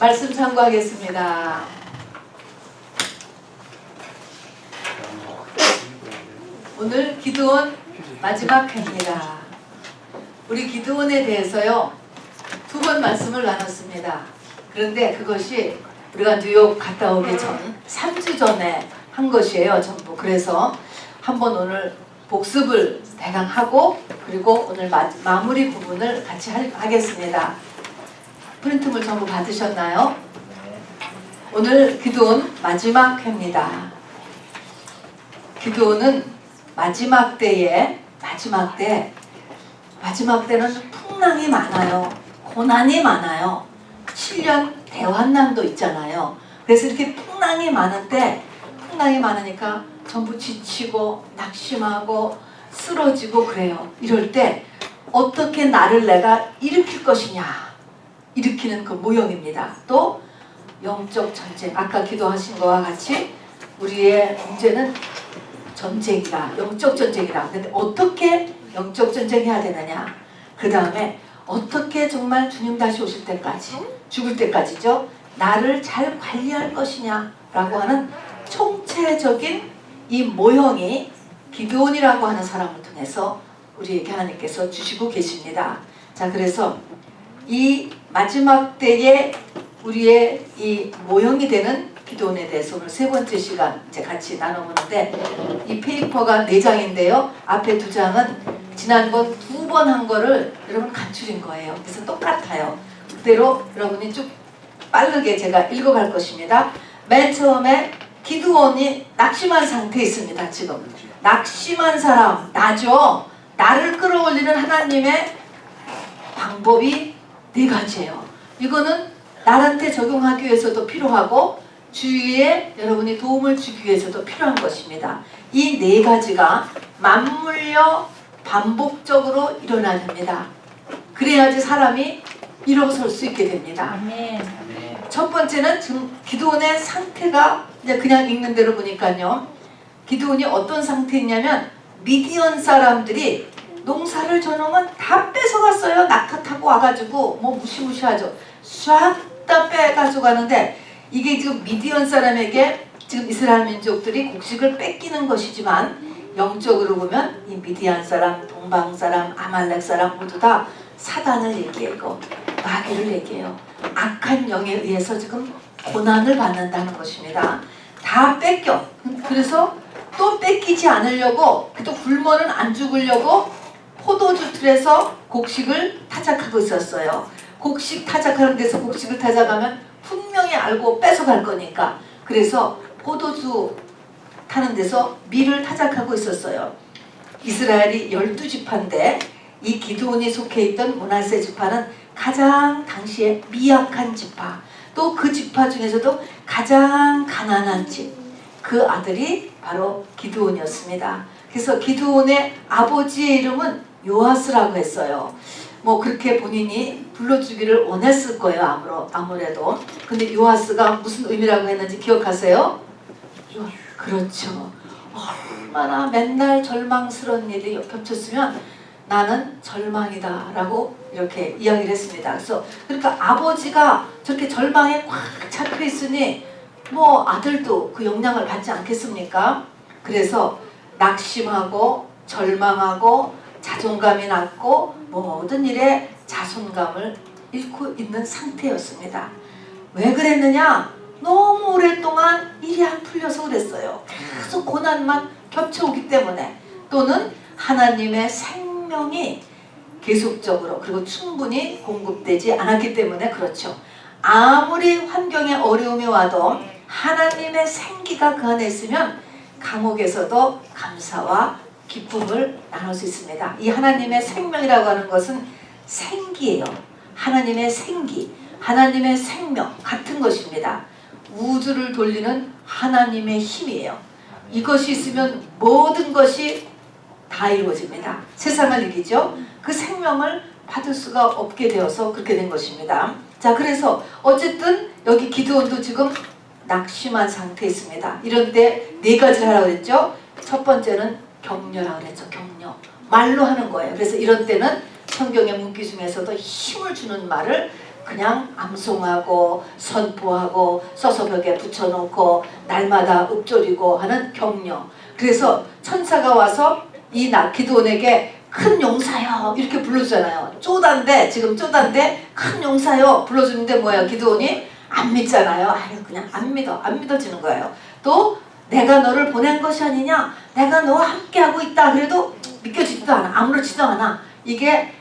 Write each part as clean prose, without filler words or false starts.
말씀 참고하겠습니다. 오늘 기드온 마지막 회입니다. 우리 기드온에 대해서요 2번 말씀을 나눴습니다. 그런데 그것이 우리가 뉴욕 갔다 오기 전 3주 전에 한 것이에요 전부. 그래서 한번 오늘 복습을 대강 하고 그리고 오늘 마무리 부분을 같이 하겠습니다. 프린트물 전부 받으셨나요? 오늘 기드온 마지막 회입니다. 기드온은 마지막 때는 풍랑이 많아요. 고난이 많아요. 7년 대환난도 있잖아요. 그래서 이렇게 풍랑이 많으니까 전부 지치고 낙심하고 쓰러지고 그래요. 이럴 때 어떻게 나를 내가 일으킬 것이냐, 일으키는 그 모형입니다. 또 영적 전쟁, 아까 기도하신 것과 같이 우리의 문제는 전쟁이다, 영적 전쟁이다. 근데 어떻게 영적 전쟁해야 되느냐, 그 다음에 어떻게 정말 주님 다시 오실 때까지, 죽을 때까지죠, 나를 잘 관리할 것이냐 라고 하는 총체적인 이 모형이 기드온이라고 하는 사람을 통해서 우리에게 하나님께서 주시고 계십니다. 자, 그래서 이 마지막 때에 우리의 이 모형이 되는 기드온에 대해서 오늘 3번째 시간 이제 같이 나눠보는데, 이 페이퍼가 4장인데요 앞에 2장은 지난번 2번 한 거를 여러분 간추린 거예요. 그래서 똑같아요. 그대로 여러분이 쭉 빠르게 제가 읽어갈 것입니다. 맨 처음에 기드온이 낙심한 상태에 있습니다. 지금 낙심한 사람, 나죠. 나를 끌어올리는 하나님의 방법이 4가지예요. 이거는 나한테 적용하기 위해서도 필요하고 주위에 여러분이 도움을 주기 위해서도 필요한 것입니다. 이 4가지가 맞물려 반복적으로 일어나야 됩니다. 그래야지 사람이 일어설 수 있게 됩니다. 아멘. 첫 번째는 지금 기드온의 상태가 이제 그냥 읽는 대로 보니까요, 기드온이 어떤 상태냐면 미디안 사람들이 농사를 저놈은 다 뺏어갔어요. 낙타 타고 와가지고 뭐 무시무시하죠. 싹 다 빼가지고 가는데, 이게 지금 미디안 사람에게 지금 이스라엘 민족들이 곡식을 뺏기는 것이지만 영적으로 보면 이 미디안 사람, 동방 사람, 아말렉 사람 모두 다 사단을 얘기해요. 마귀를 얘기해요. 악한 영에 의해서 지금 고난을 받는다는 것입니다. 다 뺏겨. 그래서 또 뺏기지 않으려고, 또 굶어는 안 죽으려고 포도주 틀에서 곡식을 타작하고 있었어요. 곡식 타작하는 데서 곡식을 타작하면 분명히 알고 뺏어갈 거니까. 그래서 포도주 타는 데서 밀을 타작하고 있었어요. 이스라엘이 12지파인데 이 기드온이 속해 있던 므낫세 지파는 가장 당시에 미약한 지파, 또 그 지파 중에서도 가장 가난한 집, 그 아들이 바로 기드온이었습니다. 그래서 기드온의 아버지의 이름은 요아스라고 했어요. 뭐 그렇게 본인이 불러주기를 원했을 거예요. 아무래도. 근데 요아스가 무슨 의미라고 했는지 기억하세요? 그렇죠. 얼마나 맨날 절망스러운 일이 겹쳤으면 나는 절망이다 라고 이렇게 이야기를 했습니다. 그래서 그러니까 아버지가 저렇게 절망에 꽉 잡혀 있으니 뭐 아들도 그 영향을 받지 않겠습니까? 그래서 낙심하고 절망하고 자존감이 낮고 모든 일에 자존감을 잃고 있는 상태였습니다. 왜 그랬느냐? 너무 오랫동안 일이 안 풀려서 그랬어요. 계속 고난만 겹쳐오기 때문에, 또는 하나님의 생명이 계속적으로 그리고 충분히 공급되지 않았기 때문에 그렇죠. 아무리 환경에 어려움이 와도 하나님의 생기가 그 안에 있으면 감옥에서도 감사와 기쁨을 나눌 수 있습니다. 이 하나님의 생명이라고 하는 것은 생기예요. 하나님의 생기, 하나님의 생명 같은 것입니다. 우주를 돌리는 하나님의 힘이에요. 이것이 있으면 모든 것이 다 이루어집니다. 세상을 이기죠. 그 생명을 받을 수가 없게 되어서 그렇게 된 것입니다. 자, 그래서 어쨌든 여기 기드온도 지금 낙심한 상태에 있습니다. 이런 때 4가지를 하라고 했죠. 첫 번째는 격려라고 그랬죠. 격려. 말로 하는 거예요. 그래서 이런 때는 성경의 문기 중에서도 힘을 주는 말을 그냥 암송하고 선포하고 써서 벽에 붙여놓고 날마다 읊조리고 하는 격려. 그래서 천사가 와서 이 기드온에게 큰 용사여 이렇게 불러주잖아요. 쪼단데 지금 쪼단데 큰 용사여 불러주는데 뭐예요? 기드온이 안 믿잖아요. 아유 그냥 안 믿어지는 거예요. 또 내가 너를 보낸 것이 아니냐, 내가 너와 함께하고 있다 그래도 믿겨지지도 않아, 아무렇지도 않아. 이게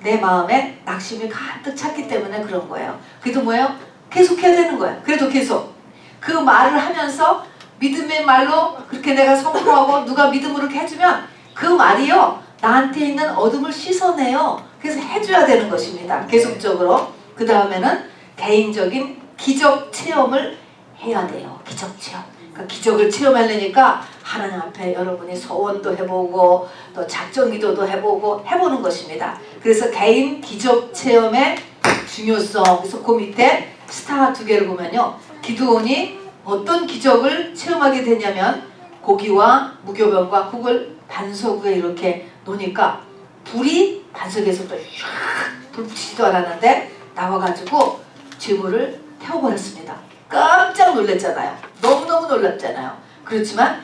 내 마음에 낙심이 가득 찼기 때문에 그런 거예요. 그래도 뭐예요? 계속해야 되는 거예요. 그래도 계속 그 말을 하면서 믿음의 말로 그렇게 내가 선포하고 누가 믿음으로 이렇게 해주면 그 말이요 나한테 있는 어둠을 씻어내요. 그래서 해줘야 되는 것입니다. 계속적으로. 그 다음에는 개인적인 기적 체험을 해야 돼요. 기적 체험. 그러니까 기적을 체험하려니까 하나님 앞에 여러분이 소원도 해보고 또 작전 기도도 해보는 것입니다. 그래서 개인 기적 체험의 중요성. 그래서 그 밑에 스타 2개를 보면요. 기드온이 어떤 기적을 체험하게 되냐면 고기와 무교병과 국을 반석 위에 이렇게 놓으니까 불이 반석에서 또 불 붙이지도 않았는데 나와가지고 재물을 태워버렸습니다. 깜짝 놀랐잖아요. 너무너무 놀랐잖아요. 그렇지만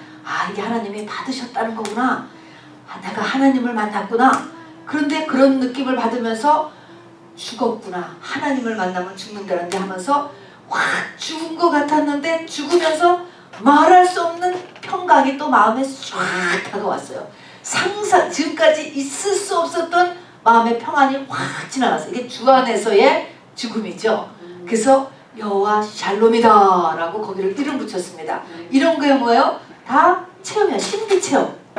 이게 하나님이 받으셨다는 거구나. 내가 하나님을 만났구나. 그런데 그런 느낌을 받으면서 죽었구나. 하나님을 만나면 죽는다는데 하면서 확 죽은 것 같았는데 죽으면서 말할 수 없는 평강이 또 마음에 쫙 다가왔어요. 지금까지 있을 수 없었던 마음의 평안이 확 지나갔어요. 이게 주 안에서의 죽음이죠. 그래서 여호와 샬롬이다 라고 거기를 이름 붙였습니다. 이런 게 뭐예요? 다 체험이야.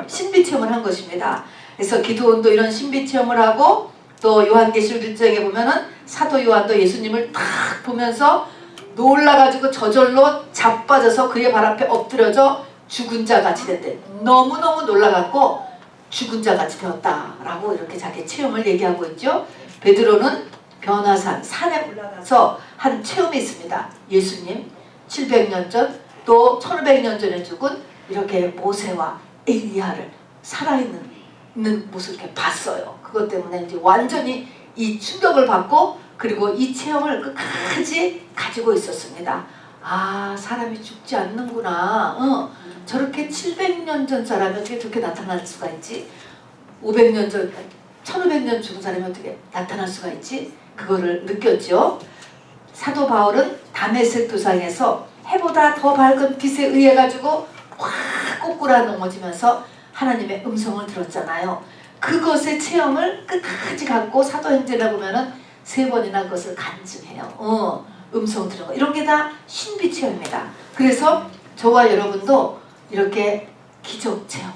신비체험을 한 것입니다. 그래서 기드온도 이런 신비체험을 하고 또 요한계시록 1장에 보면은 사도 요한도 예수님을 딱 보면서 놀라가지고 저절로 자빠져서 그의 발 앞에 엎드려져 죽은 자 같이 됐대. 너무너무 놀라갖고 죽은 자 같이 되었다라고 이렇게 자기 체험을 얘기하고 있죠. 베드로는 변화산 산에 올라가서 한 체험이 있습니다. 예수님 700년 전 또 1500년 전에 죽은 이렇게 모세와 엘리야를 살아있는 모습을 이렇게 봤어요. 그것 때문에 이제 완전히 이 충격을 받고 그리고 이 체험을 끝까지 가지고 있었습니다. 사람이 죽지 않는구나. 저렇게 700년 전 사람이 어떻게 저렇게 나타날 수가 있지? 500년 전, 1500년 죽은 사람이 어떻게 나타날 수가 있지? 그거를 느꼈죠. 사도 바울은 다메섹 도상에서 해보다 더 밝은 빛에 의해 가지고 확 꼬꾸라 넘어지면서 하나님의 음성을 들었잖아요. 그것의 체험을 끝까지 갖고 사도행전에 보면은 3번이나 그것을 간증해요. 음성 들은 거. 이런 게 다 신비 체험입니다. 그래서 저와 여러분도 이렇게 기적 체험,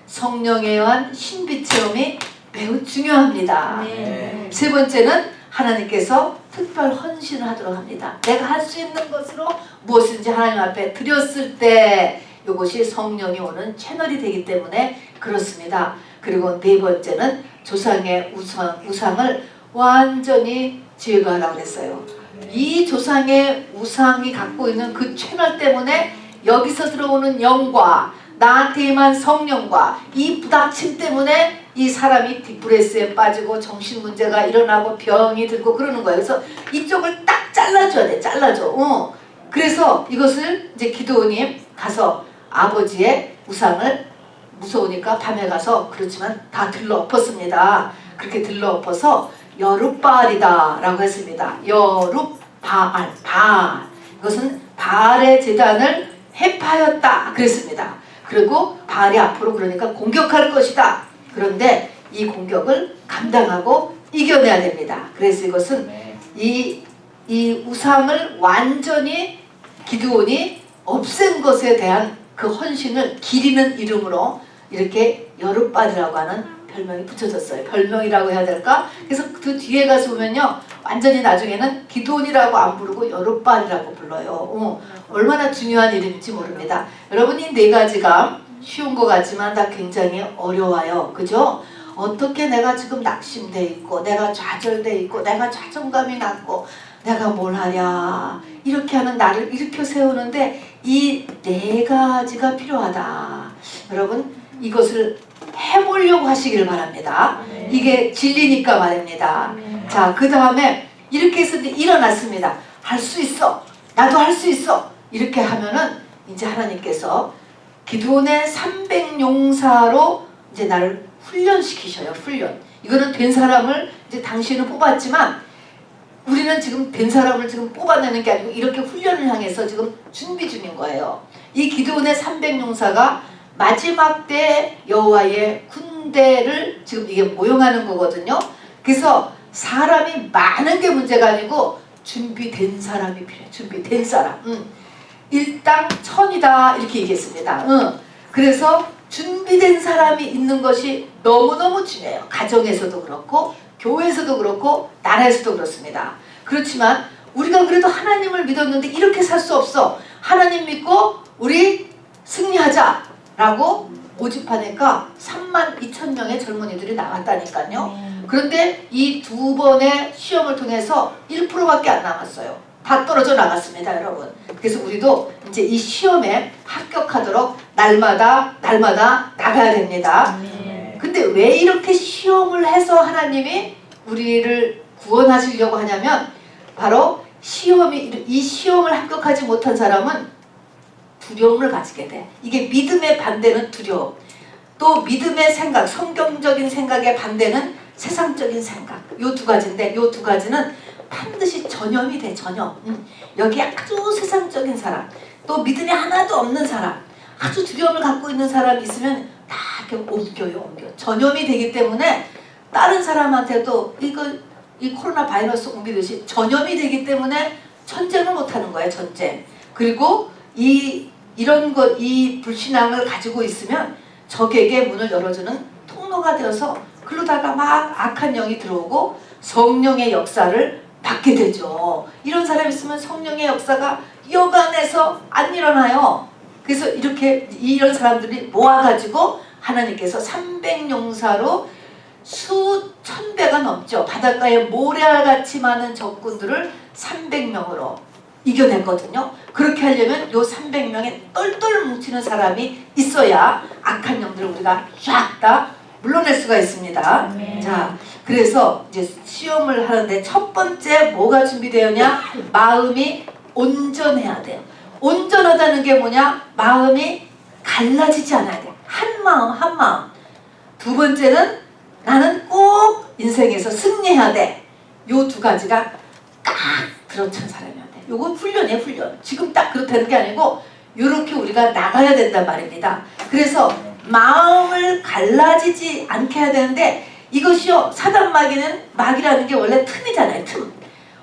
성령에 의한 신비 체험이 매우 중요합니다. 네. 3번째는 하나님께서 특별 헌신을 하도록 합니다. 내가 할 수 있는 것으로 무엇인지 하나님 앞에 드렸을 때 이것이 성령이 오는 채널이 되기 때문에 그렇습니다. 그리고 4번째는 조상의 우상을 완전히 제거하라고 했어요. 이 조상의 우상이 갖고 있는 그 채널 때문에 여기서 들어오는 영과 나한테 임한 성령과 이 부닥침 때문에 이 사람이 디프레스에 빠지고 정신문제가 일어나고 병이 들고 그러는 거예요. 그래서 이쪽을 딱 잘라줘야 돼. 잘라줘. 그래서 이것을 이제 기드온이 가서 아버지의 우상을 무서우니까 밤에 가서 그렇지만 다 들러엎었습니다. 그렇게 들러엎어서 여룻바알이다 라고 했습니다. 여룻바알, 바알. 이것은 바알의 제단을 해파였다 그랬습니다. 그리고 바알이 앞으로 그러니까 공격할 것이다. 그런데 이 공격을 감당하고 이겨내야 됩니다. 그래서 이것은 이 우상을 완전히 기드온이 없앤 것에 대한 그 헌신을 기리는 이름으로 이렇게 여룻바알이라고 하는 별명이 붙여졌어요. 별명이라고 해야 될까? 그래서 그 뒤에 가서 보면요. 완전히 나중에는 기드온이라고 안 부르고 여룻바알이라고 불러요. 얼마나 중요한 이름인지 모릅니다. 여러분 이 4가지가 쉬운 것 같지만 다 굉장히 어려워요. 그죠? 어떻게 내가 지금 낙심돼 있고 내가 좌절돼 있고 내가 자존감이 낮고 내가 뭘 하랴 이렇게 하는 나를 일으켜 세우는데 이 4가지가 필요하다. 여러분 이것을 해보려고 하시길 바랍니다. 이게 진리니까 말입니다. 자, 그 다음에 이렇게 해서 이제 일어났습니다. 할 수 있어. 나도 할 수 있어. 이렇게 하면은 이제 하나님께서 기드온의 300용사로 이제 나를 훈련시키셔요. 훈련. 이거는 된 사람을 이제 당신은 뽑았지만 우리는 지금 된 사람을 지금 뽑아내는 게 아니고 이렇게 훈련을 향해서 지금 준비 중인 거예요. 이 기드온의 300용사가 마지막 때 여호와의 군대를 지금 이게 모형하는 거거든요. 그래서 사람이 많은 게 문제가 아니고 준비된 사람이 필요해. 준비된 사람. 일당 천이다 이렇게 얘기했습니다. 그래서 준비된 사람이 있는 것이 너무너무 중요해요. 가정에서도 그렇고 교회에서도 그렇고 나라에서도 그렇습니다. 그렇지만 우리가 그래도 하나님을 믿었는데 이렇게 살 수 없어. 하나님 믿고 우리 승리하자 라고 모집하니까 32,000명의 젊은이들이 나왔다니까요. 그런데 이 두 번의 시험을 통해서 1%밖에 안 남았어요. 다 떨어져 나갔습니다, 여러분. 그래서 우리도 이제 이 시험에 합격하도록 날마다 나가야 됩니다. 근데 왜 이렇게 시험을 해서 하나님이 우리를 구원하시려고 하냐면 바로 이 시험을 합격하지 못한 사람은 두려움을 가지게 돼. 이게 믿음의 반대는 두려움. 또 믿음의 생각, 성경적인 생각의 반대는 세상적인 생각. 요 두 가지인데 요 두 가지는 반드시 전염이 돼. 전염. 여기 아주 세상적인 사람, 또 믿음이 하나도 없는 사람, 아주 두려움을 갖고 있는 사람이 있으면 다 이렇게 옮겨요. 전염이 되기 때문에 다른 사람한테도 이 코로나 바이러스 옮기듯이 전염이 되기 때문에 전쟁을 못하는 거예요. 전쟁. 그리고 이 불신앙을 가지고 있으면 적에게 문을 열어주는 통로가 되어서 그러다가 막 악한 영이 들어오고 성령의 역사를 받게 되죠. 이런 사람이 있으면 성령의 역사가 여간해서 안 일어나요. 그래서 이런 사람들이 모아가지고 하나님께서 300용사로 수천 배가 넘죠. 바닷가에 모래알같이 많은 적군들을 300명으로 이겨냈거든요. 그렇게 하려면 요 300명의 똘똘 뭉치는 사람이 있어야 악한 영들을 우리가 쫙 다 물러낼 수가 있습니다. 자, 그래서 이제 시험을 하는데 첫 번째 뭐가 준비되었냐? 마음이 온전해야 돼요. 온전하다는 게 뭐냐? 마음이 갈라지지 않아야 돼요. 한 마음. 두 번째는 나는 꼭 인생에서 승리해야 돼. 요 두 가지가 딱 들어찬 사람이야 돼. 요거 훈련이에요, 훈련. 지금 딱 그렇다는 게 아니고 요렇게 우리가 나가야 된단 말입니다. 그래서 마음을 갈라지지 않게 해야 되는데 이것이요, 사단 마귀라는 게 원래 틈이잖아요. 틈.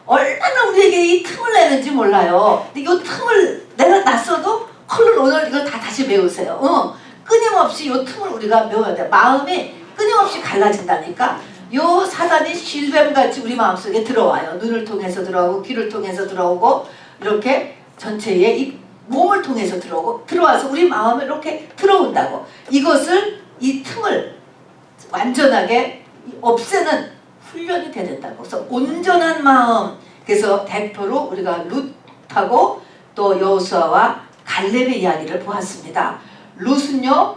얼마나 우리에게 이 틈을 내는지 몰라요. 근데 이 틈을 내가 놨어도 컬러 오늘 이걸 다 다시 메우세요. 끊임없이 이 틈을 우리가 메워야 돼요. 마음이 끊임없이 갈라진다니까. 요 사단이 실뱀같이 우리 마음속에 들어와요. 눈을 통해서 들어오고 귀를 통해서 들어오고 이렇게 전체에 이 몸을 통해서 들어와서 우리 마음에 이렇게 들어온다고. 이 틈을 완전하게 없애는 훈련이 돼야 된다고. 그래서 온전한 마음. 그래서 대표로 우리가 룻하고 또 여호수아와 갈렙의 이야기를 보았습니다. 룻은요,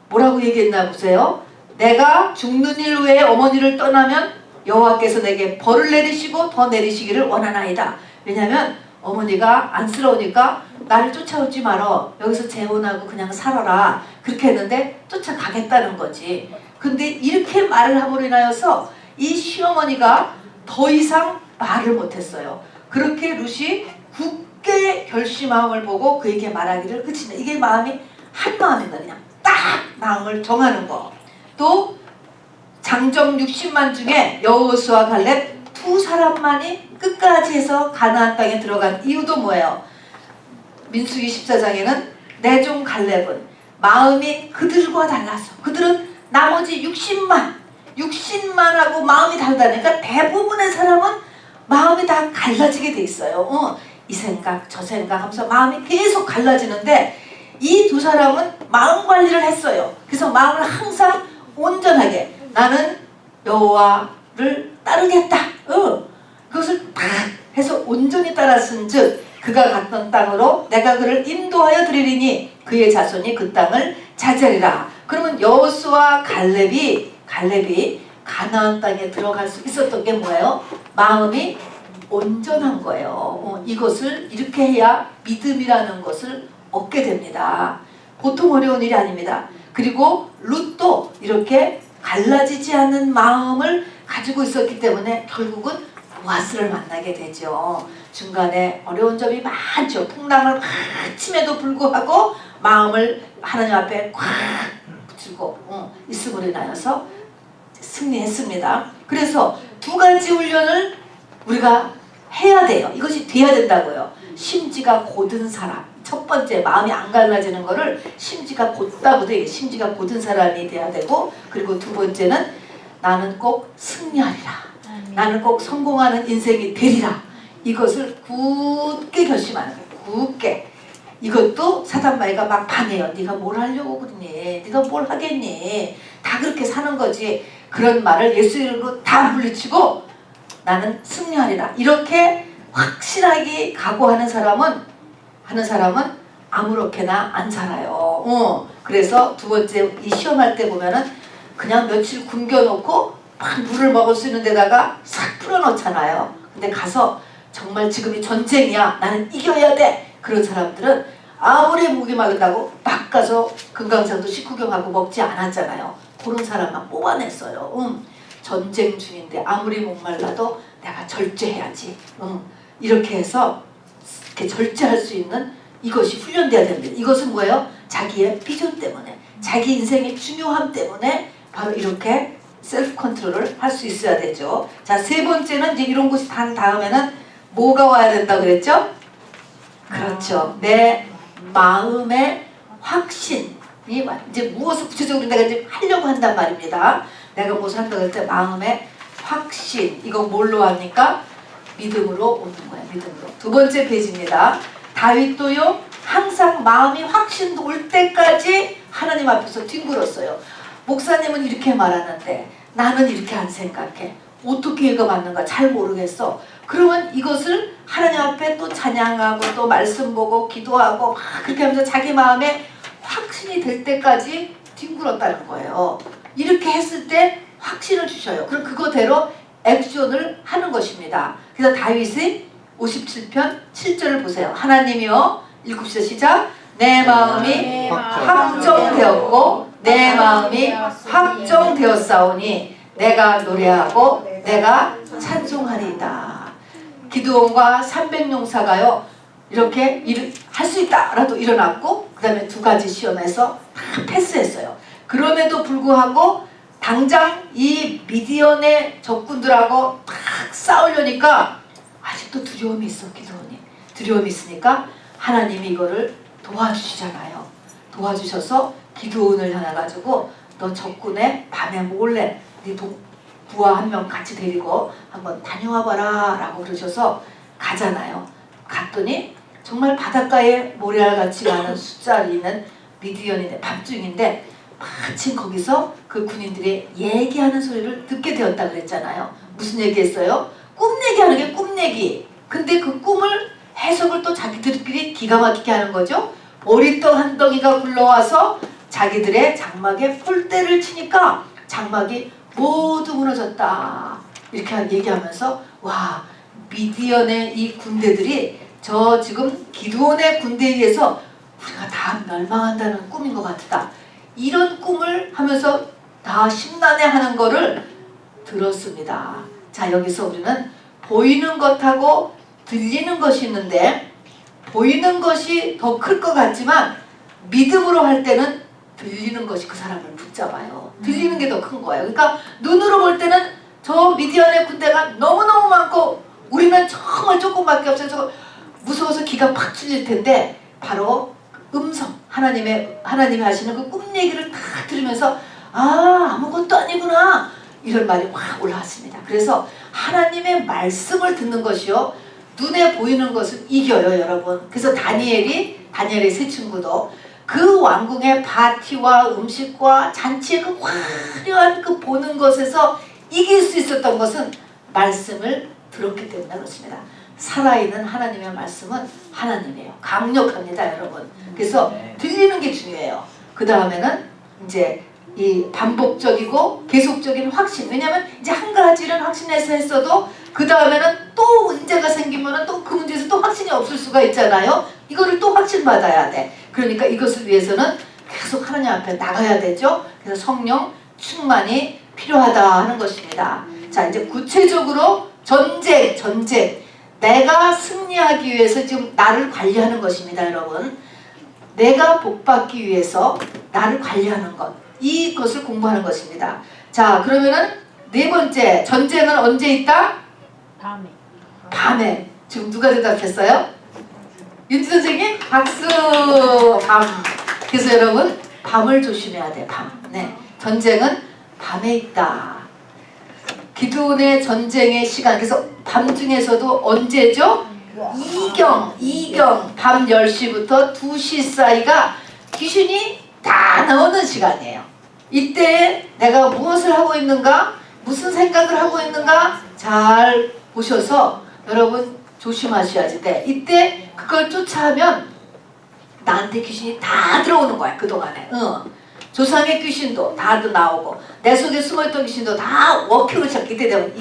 뭐라고 얘기했나 보세요. 내가 죽는 일 후에 어머니를 떠나면 여호와께서 내게 벌을 내리시고 더 내리시기를 원하나이다. 왜냐하면 어머니가 안쓰러우니까 나를 쫓아오지 말어. 여기서 재혼하고 그냥 살아라. 그렇게 했는데 쫓아가겠다는 거지. 근데 이렇게 말을 함으로 인하여서 이 시어머니가 더 이상 말을 못했어요. 그렇게 룻이 굳게 결심함을 보고 그에게 말하기를 그치네. 이게 마음이 한 마음인가 그냥 딱 마음을 정하는 거. 또 장정 60만 중에 여호수아 갈렙 두 사람만이 끝까지 해서 가나안 땅에 들어간 이유도 뭐예요? 민수기 14장에는 내 종 갈렙은 마음이 그들과 달라서, 그들은 나머지 60만하고 마음이 다르다니까 대부분의 사람은 마음이 다 갈라지게 돼 있어요. 이 생각 저 생각 하면서 마음이 계속 갈라지는데 이 두 사람은 마음 관리를 했어요. 그래서 마음을 항상 온전하게 나는 여호와를 따르겠다. 그것을 딱 해서 온전히 따랐은 즉 그가 갔던 땅으로 내가 그를 인도하여 드리리니 그의 자손이 그 땅을 차지하리라. 그러면 여호수아 갈렙이 가나안 땅에 들어갈 수 있었던 게 뭐예요? 마음이 온전한 거예요. 이것을 이렇게 해야 믿음이라는 것을 얻게 됩니다. 보통 어려운 일이 아닙니다. 그리고 룻도 이렇게 갈라지지 않는 마음을 가지고 있었기 때문에 결국은 보아스를 만나게 되죠. 중간에 어려운 점이 많죠. 풍랑을 막 침에도 불구하고 마음을 하나님 앞에 꽉 붙이고 있음으로 인하여서 승리했습니다. 그래서 두 가지 훈련을 우리가 해야 돼요. 이것이 돼야 된다고요. 심지가 곧은 사람. 첫 번째, 마음이 안 갈라지는 거를 심지가 곧다고도 얘기해. 심지가 곧은 사람이 돼야 되고, 그리고 두 번째는 나는 꼭 승리하리라. 나는 꼭 성공하는 인생이 되리라. 이것을 굳게 결심하는 거예요. 굳게. 이것도 사단마귀가 막 반해요. 네가 뭘 하려고 그러니? 네가 뭘 하겠니? 다 그렇게 사는 거지. 그런 말을 예수 이름으로 다 물리치고 나는 승리하리라. 이렇게 확실하게 각오하는 사람은 아무렇게나 안 살아요. 그래서 두 번째 이 시험할 때 보면은 그냥 며칠 굶겨놓고 막 물을 먹을 수 있는 데다가 싹 풀어놓잖아요. 근데 가서 정말 지금이 전쟁이야. 나는 이겨야 돼. 그런 사람들은 아무리 목이 마른다고 막 가서 금강산도 식후경하고 먹지 않았잖아요. 그런 사람만 뽑아냈어요. 전쟁 중인데 아무리 목말라도 내가 절제해야지. 이렇게 해서 이렇게 절제할 수 있는 이것이 훈련돼야 됩니다. 이것은 뭐예요? 자기의 비전 때문에, 자기 인생의 중요함 때문에 바로 이렇게 셀프 컨트롤을 할 수 있어야 되죠. 자, 세 번째는 이제 이런 것이 단 다음에는 뭐가 와야 된다고 그랬죠? 그렇죠. 내 마음의 확신이 이제 무엇을 구체적으로 내가 이제 하려고 한단 말입니다. 내가 무엇을 한다고 할 때 마음의 확신. 이거 뭘로 합니까? 믿음으로 오는 거예요. 믿음으로. 두 번째 페이지입니다. 다윗도요 항상 마음이 확신 올 때까지 하나님 앞에서 뒹굴었어요. 목사님은 이렇게 말하는데 나는 이렇게 안 생각해. 어떻게 이거 맞는가 잘 모르겠어. 그러면 이것을 하나님 앞에 또 찬양하고 또 말씀 보고 기도하고 막 그렇게 하면서 자기 마음에 확신이 될 때까지 뒹굴었다는 거예요. 이렇게 했을 때 확신을 주셔요. 그럼 그거대로 액션을 하는 것입니다. 그래서 다윗이 57편 7절을 보세요. 하나님이여, 읽읍시다. 시작. 내 마음이 확정되었고 내 마음이 확정되었사오니 내가 노래하고 내가 찬송하리이다. 기드온과 300용사가요 이렇게 할 수 있다 라도 일어났고 그 다음에 두 가지 시험에서 다 패스했어요. 그럼에도 불구하고 당장 이 미디언의 적군들하고 딱 싸우려니까 아직도 두려움이 있어. 기드온이 두려움이 있으니까 하나님이 이거를 도와주시잖아요. 도와주셔서 기드온을 향해가지고 너 적군의 밤에 몰래 네 부하 한 명 같이 데리고 한번 다녀와봐라 라고 그러셔서 가잖아요. 갔더니 정말 바닷가에 모래알같이 많은 숫자리 있는 미디언인데 밤중인데 마침 거기서 그 군인들이 얘기하는 소리를 듣게 되었다 그랬잖아요. 무슨 얘기했어요? 꿈 얘기하는 게 꿈 얘기. 근데 그 꿈을 해석을 또 자기들끼리 기가 막히게 하는 거죠. 보리떡 한 덩이가 굴러와서 자기들의 장막에 폴대를 치니까 장막이 모두 무너졌다. 이렇게 얘기하면서 와, 미디언의 이 군대들이 저 지금 기드온의 군대에 의해서 우리가 다 멸망한다는 꿈인 것 같다. 이런 꿈을 하면서 다 심란해하는 거를 들었습니다. 자, 여기서 우리는 보이는 것하고 들리는 것이 있는데 보이는 것이 더 클 것 같지만 믿음으로 할 때는 들리는 것이 그 사람을 붙잡아요. 들리는 게 더 큰 거예요. 그러니까 눈으로 볼 때는 저 미디안의 군대가 너무너무 많고 우리는 정말 조금밖에 없어서 무서워서 기가 팍 찔릴 텐데 바로 음성, 하나님이 하시는 그 꿈 얘기를 다 들으면서 아무것도 아니구나 이런 말이 확 올라왔습니다. 그래서 하나님의 말씀을 듣는 것이요 눈에 보이는 것을 이겨요, 여러분. 그래서 다니엘의 세 친구도 그 왕궁의 파티와 음식과 잔치의 그 화려한 그 보는 것에서 이길 수 있었던 것은 말씀을 들었기 때문에 그렇습니다. 살아있는 하나님의 말씀은 하나님이에요. 강력합니다, 여러분. 그래서 들리는 게 중요해요. 그 다음에는 이제 이 반복적이고 계속적인 확신. 왜냐하면 이제 한 가지를 확신해서 했어도 그 다음에는 또 문제가 생기면은 또 그 문제에서 또 확신이 없을 수가 있잖아요. 이거를 또 확신받아야 돼. 그러니까 이것을 위해서는 계속 하나님 앞에 나가야 되죠. 그래서 성령 충만이 필요하다 하는 것입니다. 자, 이제 구체적으로 전쟁. 내가 승리하기 위해서 지금 나를 관리하는 것입니다, 여러분. 내가 복받기 위해서 나를 관리하는 것. 이것을 공부하는 것입니다. 자, 그러면은 네 번째, 전쟁은 언제 있다? 밤에. 지금 누가 대답했어요? 윤지 선생님? 박수! 밤. 그래서 여러분, 밤을 조심해야 돼, 밤. 네. 전쟁은 밤에 있다. 기드온의 전쟁의 시간. 그래서 밤 중에서도 언제죠? 이경. 밤 10시부터 2시 사이가 귀신이 다 나오는 시간이에요. 이때 내가 무엇을 하고 있는가? 무슨 생각을 하고 있는가? 잘 보셔서 여러분 조심하셔야지 돼. 이때 그걸 쫓아하면 나한테 귀신이 다 들어오는 거야, 그동안에. 조상의 귀신도 다 나오고 내 속에 숨어있던 귀신도 다 워킹을 시작. 이때 되면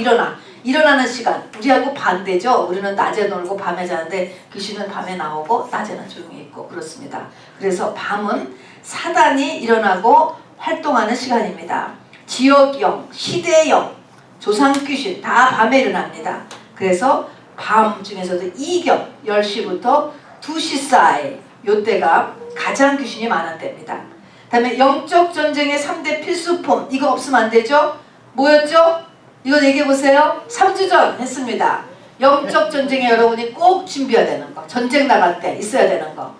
일어나는 시간. 우리하고 반대죠. 우리는 낮에 놀고 밤에 자는데 귀신은 밤에 나오고 낮에는 조용히 있고 그렇습니다. 그래서 밤은 사단이 일어나고 활동하는 시간입니다. 지역영, 시대영, 조상귀신 다 밤에 일어납니다. 그래서 밤 중에서도 이경 10시부터 2시 사이 요때가 가장 귀신이 많은 때입니다. 그 다음에 영적 전쟁의 3대 필수품. 이거 없으면 안 되죠? 뭐였죠? 이거 얘기해보세요. 3주 전 했습니다. 영적 전쟁에 여러분이 꼭 준비해야 되는 거. 전쟁 나갈 때 있어야 되는 거.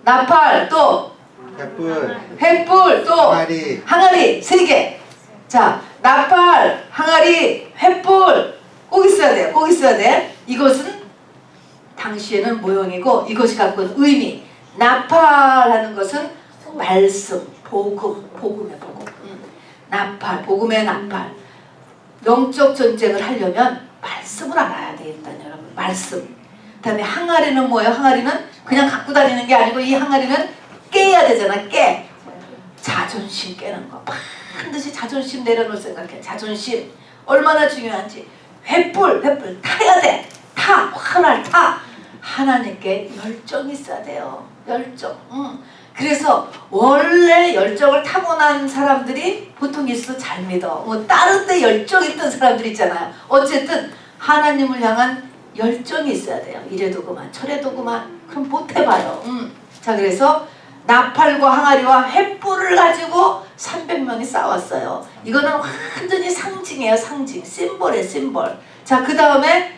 나팔 또 횃불 또 항아리 3개. 자, 나팔, 항아리, 횃불 꼭 있어야 돼요. 꼭 있어야 돼. 이것은 당시에는 모형이고 이것이 갖고 있는 의미. 나팔하는 것은 말씀, 복음의 복음. 나팔, 복음의 나팔. 영적 전쟁을 하려면 말씀을 알아야 되겠다는 여러분. 말씀. 그 다음에 항아리는 뭐예요? 항아리는 그냥 갖고 다니는 게 아니고 이 항아리는 깨야 되잖아. 깨. 자존심 깨는 거. 반드시 자존심 내려놓을 생각해. 자존심 얼마나 중요한지. 횃불 타야 돼. 화날 타. 하나님께 열정이 있어야 돼요. 열정. 그래서 원래 열정을 타고난 사람들이 보통 예수 잘 믿어. 다른 데 열정 있던 사람들 있잖아요. 어쨌든 하나님을 향한 열정이 있어야 돼요. 이래도 그만 저래도 그만. 그럼 못 해봐요. 자, 그래서 나팔과 항아리와 횃불을 가지고 300명이 싸웠어요. 이거는 완전히 상징이에요. 상징. 심볼이에요. 심볼. 자, 그 다음에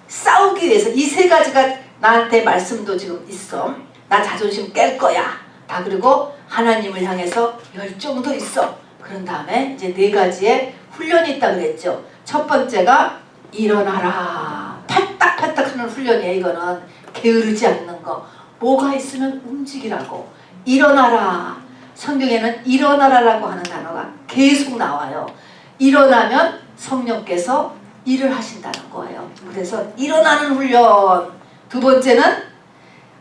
싸우기 위해서 이 3가지가 나한테 말씀도 지금 있어. 나 자존심 깰 거야. 다. 그리고 하나님을 향해서 열정도 있어. 그런 다음에 이제 4가지의 훈련이 있다 그랬죠. 첫 번째가 일어나라. 팔딱팔딱 하는 훈련이에요. 이거는 게으르지 않는 거. 뭐가 있으면 움직이라고. 일어나라. 성경에는 일어나라라고 하는 단어가 계속 나와요. 일어나면 성령께서 일을 하신다는 거예요. 그래서 일어나는 훈련. 두 번째는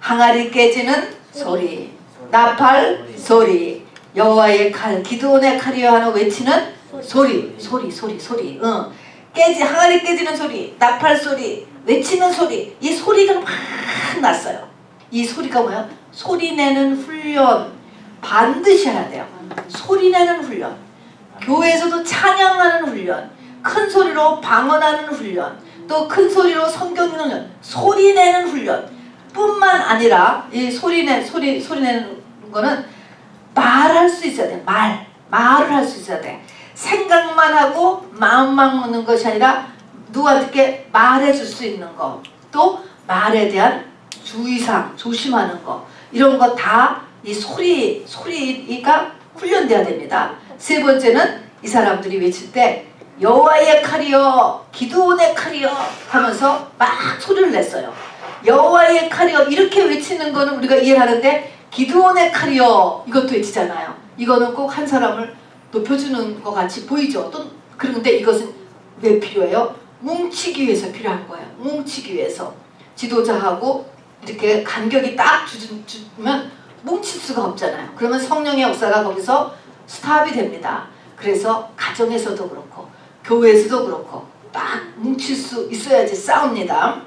항아리 깨지는 소리, 나팔 소리, 여호와의 칼, 기드온의 칼이여 하는 외치는 소리. 항아리 깨지는 소리, 나팔 소리, 외치는 소리. 이 소리가 막 났어요. 이 소리가 뭐야? 소리내는 훈련 반드시 해야 돼요. 소리내는 훈련. 교회에서도 찬양하는 훈련, 큰 소리로 방언하는 훈련, 또 큰 소리로 성경 읽는 훈련, 소리내는 훈련 뿐만 아니라 이 소리내는 거는 말할 수 있어야 돼. 말을 할 수 있어야 돼. 생각만 하고 마음만 먹는 것이 아니라 누구한테 말해줄 수 있는 거, 또 말에 대한 주의사항, 조심하는 거, 이런 거 다 이 소리가 훈련돼야 됩니다. 세 번째는 이 사람들이 외칠 때 여호와의 칼이여, 기드온의 칼이여 하면서 막 소리를 냈어요. 여호와의 칼이여 이렇게 외치는 거는 우리가 이해를 하는데 기드온의 칼이여 이것도 외치잖아요. 이거는 꼭 한 사람을 높여주는 것 같이 보이죠. 또 그런데 이것은 왜 필요해요? 뭉치기 위해서 필요한 거예요. 뭉치기 위해서. 지도자하고 이렇게 간격이 딱 주면 뭉칠 수가 없잖아요. 그러면 성령의 역사가 거기서 스탑이 됩니다. 그래서 가정에서도 그렇고 교회에서도 그렇고 딱 뭉칠 수 있어야지 싸웁니다.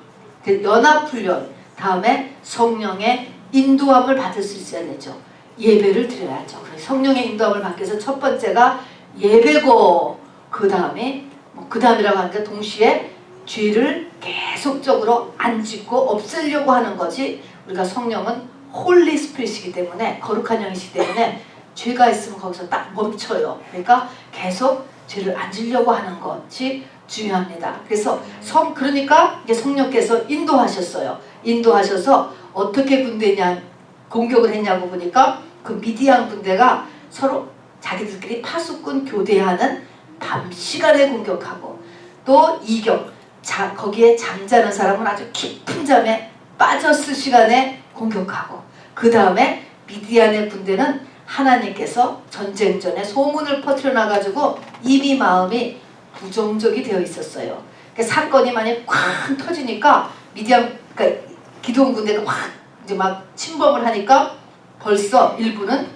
연합훈련 다음에 성령의 인도함을 받을 수 있어야 되죠. 예배를 드려야죠. 성령의 인도함을 받기 위해서 첫 번째가 예배고, 그 다음에 그 다음이라고 하니까 동시에 죄를 계속적으로 안 짓고 없애려고 하는 거지. 우리가 성령은 홀리 스피릿이기 때문에, 거룩한 영이시기 때문에 죄가 있으면 거기서 딱 멈춰요. 그러니까 계속 죄를 안 지려고 하는 것이 중요합니다. 그래서 그러니까 이제 성령께서 인도하셨어요. 인도하셔서 어떻게 공격을 했냐고 보니까 그 미디안 군대가 서로 자기들끼리 파수꾼 교대하는 밤 시간에 공격하고, 또 거기에 잠자는 사람은 아주 깊은 잠에 빠졌을 시간에 공격하고, 그 다음에 미디안의 군대는 하나님께서 전쟁 전에 소문을 퍼뜨려 놔가지고 이미 마음이 부정적이 되어 있었어요. 그러니까 사건이 만약 쾅 터지니까 그러니까 기드온 군대가 확 이제 막 침범을 하니까 벌써 일부는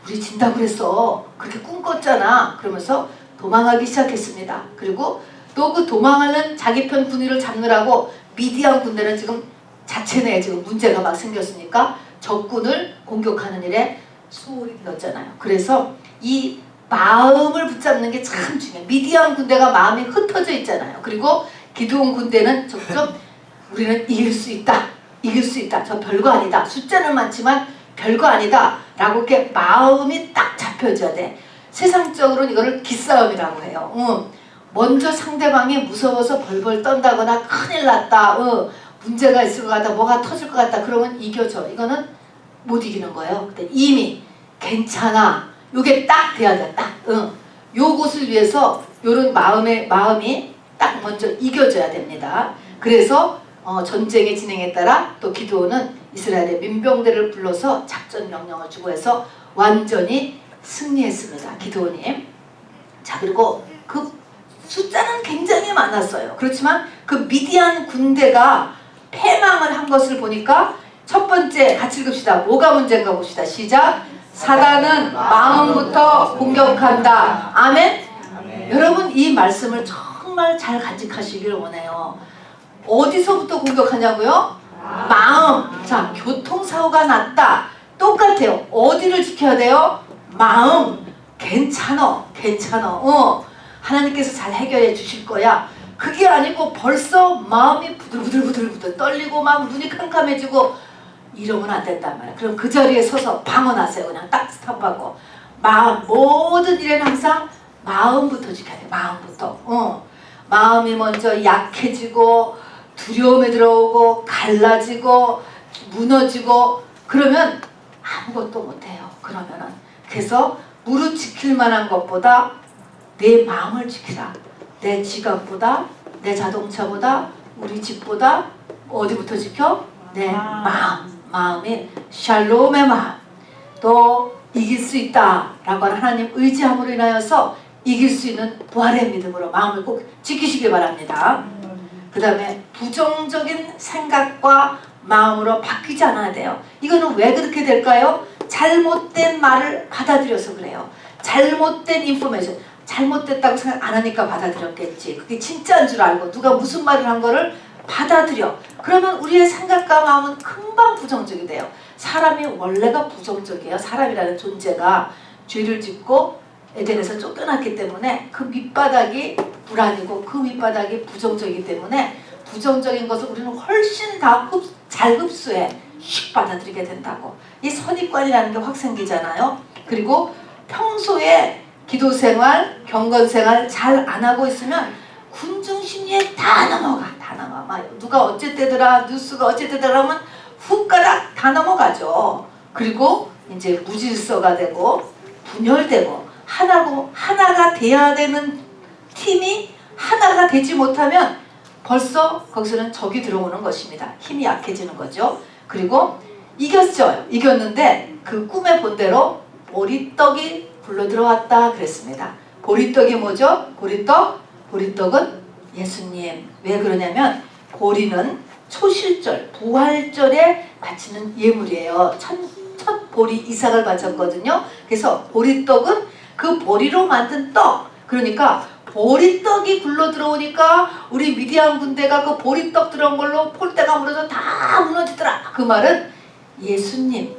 우리 진다고 그랬어, 그렇게 꿈꿨잖아, 그러면서 도망하기 시작했습니다. 그리고 또 그 도망하는 자기 편 군인을 잡느라고 미디안 군대는 지금 자체 내에 지금 문제가 막 생겼으니까 적군을 공격하는 일에 소홀히 되었잖아요. 그래서 이 마음을 붙잡는 게 참 중요해요. 미디안 군대가 마음이 흩어져 있잖아요. 그리고 기드온 군대는 점점 우리는 이길 수 있다, 이길 수 있다, 저 별거 아니다, 숫자는 많지만 별거 아니다 라고 이렇게 마음이 딱 잡혀져야 돼. 세상적으로는 이거를 기싸움이라고 해요. 먼저 상대방이 무서워서 벌벌 떤다거나 큰일 났다, 문제가 있을 것 같다, 뭐가 터질 것 같다, 그러면 이겨져. 이거는 못 이기는 거예요. 근데 이미 괜찮아, 요게 딱 돼야 돼. 딱 요것을 위해서 요런 마음이 딱 먼저 이겨져야 됩니다. 그래서 전쟁의 진행에 따라 또 기드온은 이스라엘의 민병대를 불러서 작전 명령을 주고 해서 완전히 승리했습니다. 기드온이. 자, 그리고 그 숫자는 굉장히 많았어요. 그렇지만 그 미디안 군대가 패망을 한 것을 보니까 첫 번째 같이 읽읍시다. 뭐가 문제인가 봅시다. 시작. 사단은 마음부터 공격한다. 아멘? 아멘. 여러분 이 말씀을 정말 잘 간직하시길 원해요. 어디서부터 공격하냐고요? 마음. 자, 교통사고가 났다. 똑같아요. 어디를 지켜야 돼요? 마음. 괜찮아. 하나님께서 잘 해결해 주실 거야. 그게 아니고 벌써 마음이 부들부들 떨리고 막 눈이 캄캄해지고 이러면 안 된단 말이야. 그럼 그 자리에 서서 방언하세요. 그냥 딱 스탑하고. 모든 일에는 항상 마음부터 지켜야 돼. 마음부터. 마음이 먼저 약해지고 두려움에 들어오고 갈라지고 무너지고 그러면 아무것도 못해요. 그래서 무릇 지킬 만한 것보다 내 마음을 지키라. 내 지갑보다, 내 자동차보다, 우리 집보다 어디부터 지켜? 내 마음이 샬롬의 마음. 또 이길 수 있다 라고 하는 하나님 의지함으로 인하여서 이길 수 있는 부활의 믿음으로 마음을 꼭 지키시길 바랍니다. 그 다음에 부정적인 생각과 마음으로 바뀌지 않아야 돼요. 이거는 왜 그렇게 될까요? 잘못된 말을 받아들여서 그래요. 잘못된 인포메이션, 잘못됐다고 생각 안 하니까 받아들였겠지. 그게 진짜인 줄 알고 누가 무슨 말을 한 거를 받아들여. 그러면 우리의 생각과 마음은 금방 부정적이 돼요. 사람이 원래가 부정적이에요. 사람이라는 존재가 죄를 짓고 에덴에서 쫓겨났기 때문에 그 밑바닥이 불안이고 그 윗바닥이 부정적이기 때문에 부정적인 것을 우리는 훨씬 다 잘 흡수해 휙 받아들이게 된다고. 이 선입관이라는 게 확 생기잖아요. 그리고 평소에 기도생활, 경건생활 잘 안 하고 있으면 군중심리에 다 넘어가. 누가 어쨌대더라, 뉴스가 어쨌대더라 하면 훅가락 다 넘어가죠. 그리고 이제 무질서가 되고 분열되고 하나가 돼야 되는 팀이 하나가 되지 못하면 벌써 거기서는 적이 들어오는 것입니다. 힘이 약해지는 거죠. 그리고 이겼는데 그 꿈의 본대로 보리떡이 굴러 들어왔다 그랬습니다. 보리떡이 뭐죠? 보리떡은 예수님. 왜 그러냐면 보리는 초실절, 부활절에 바치는 예물이에요. 첫 보리 이삭을 바쳤거든요. 그래서 보리떡은 그 보리로 만든 떡. 그러니까 보리떡이 굴러 들어오니까 우리 미디안 군대가 그 보리떡 들어온 걸로 폴대가 무너져 다 무너지더라. 그 말은 예수님,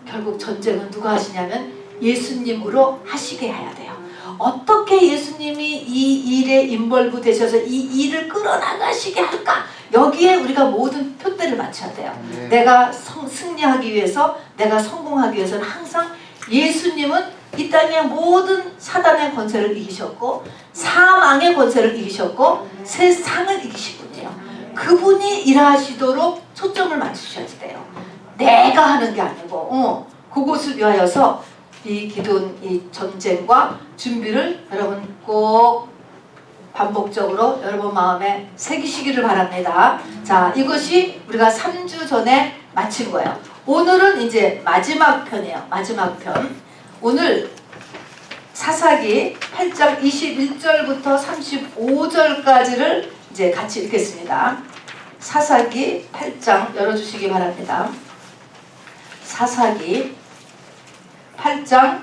결국 전쟁은 누가 하시냐면 예수님으로 하시게 해야 돼요. 어떻게 예수님이 이 일에 인벌브 되셔서 이 일을 끌어나가시게 할까? 여기에 우리가 모든 표대를 맞춰야 돼요. 네. 내가 승리하기 위해서, 내가 성공하기 위해서는 항상 예수님은 이 땅의 모든 사단의 권세를 이기셨고 사망의 권세를 이기셨고 세상을 이기신 분이에요. 그분이 일하시도록 초점을 맞추셔야 돼요. 내가 하는 게 아니고 그것을 위하여서 이 기도원 이 전쟁과 준비를 여러분 꼭 반복적으로 여러분 마음에 새기시기를 바랍니다. 자, 이것이 우리가 3주 전에 마친 거예요. 오늘은 이제 마지막 편이에요. 마지막 편. 오늘 사사기 8장 21절부터 35절까지를 이제 같이 읽겠습니다. 사사기 8장 열어주시기 바랍니다. 사사기 8장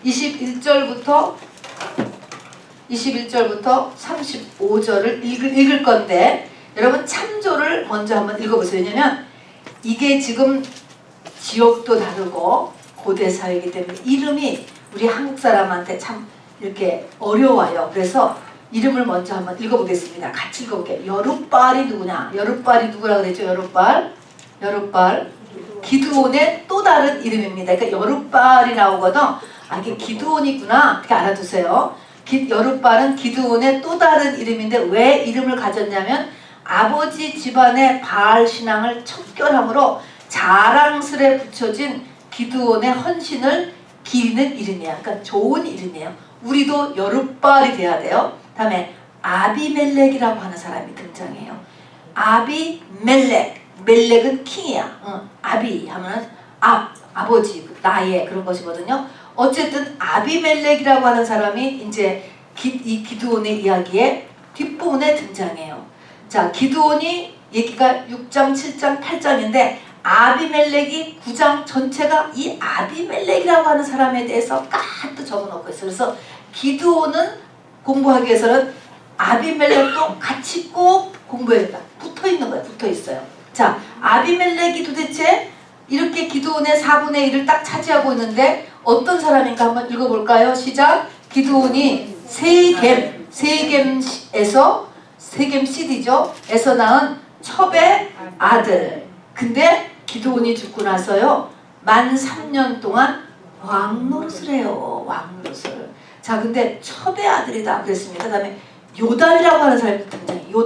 21절부터 35절을 읽을 건데 여러분 참조를 먼저 한번 읽어보세요. 왜냐면 이게 지금 지역도 다르고 고대 사회이기 때문에 이름이 우리 한국 사람한테 참 이렇게 어려워요. 그래서 이름을 먼저 한번 읽어보겠습니다. 같이 읽어볼게요. 여룻발이 누구냐? 여룻발이 누구라고 그랬죠? 여룻발 기드온의 또 다른 이름입니다. 그러니까 여룻발이 나오거든. 이게 기드온이구나. 이렇게 알아두세요. 여룻발은 기드온의 또 다른 이름인데 왜 이름을 가졌냐면 아버지 집안의 바알 신앙을 척결함으로 자랑스레 붙여진 기드온의 헌신을 기리는 이름이야. 그러니까 좋은 이름이에요. 우리도 여룻발이 돼야 돼요. 다음에 아비멜렉이라고 하는 사람이 등장해요. 아비멜렉. 멜렉은 킹이야. 아비 하면은 아버지, 나의 그런 것이거든요. 어쨌든 아비멜렉이라고 하는 사람이 이제 이 기드온의 이야기의 뒷부분에 등장해요. 자, 기드온이 얘기가 6장, 7장, 8장인데 아비멜렉이 9장 전체가 이 아비멜렉이라고 하는 사람에 대해서 까뜩 적어놓고 있어요. 그래서 기드온은 공부하기 위해서는 아비멜렉도 같이 꼭 공부해야 된다. 붙어있는 거예요. 붙어있어요. 자, 아비멜렉이 도대체 이렇게 기드온의 4분의 1을 딱 차지하고 있는데 어떤 사람인가 한번 읽어볼까요? 시작! 기드온이 세겜시디죠? 에서 낳은 첩의 아들. 근데 기드온이 죽고 나서요 13년 동안 왕노릇을 해요. 왕노릇을. 자, 근데 첩의 아들이다 그랬습니다. 그 다음에 요담이라고 하는 사람이 등장해요.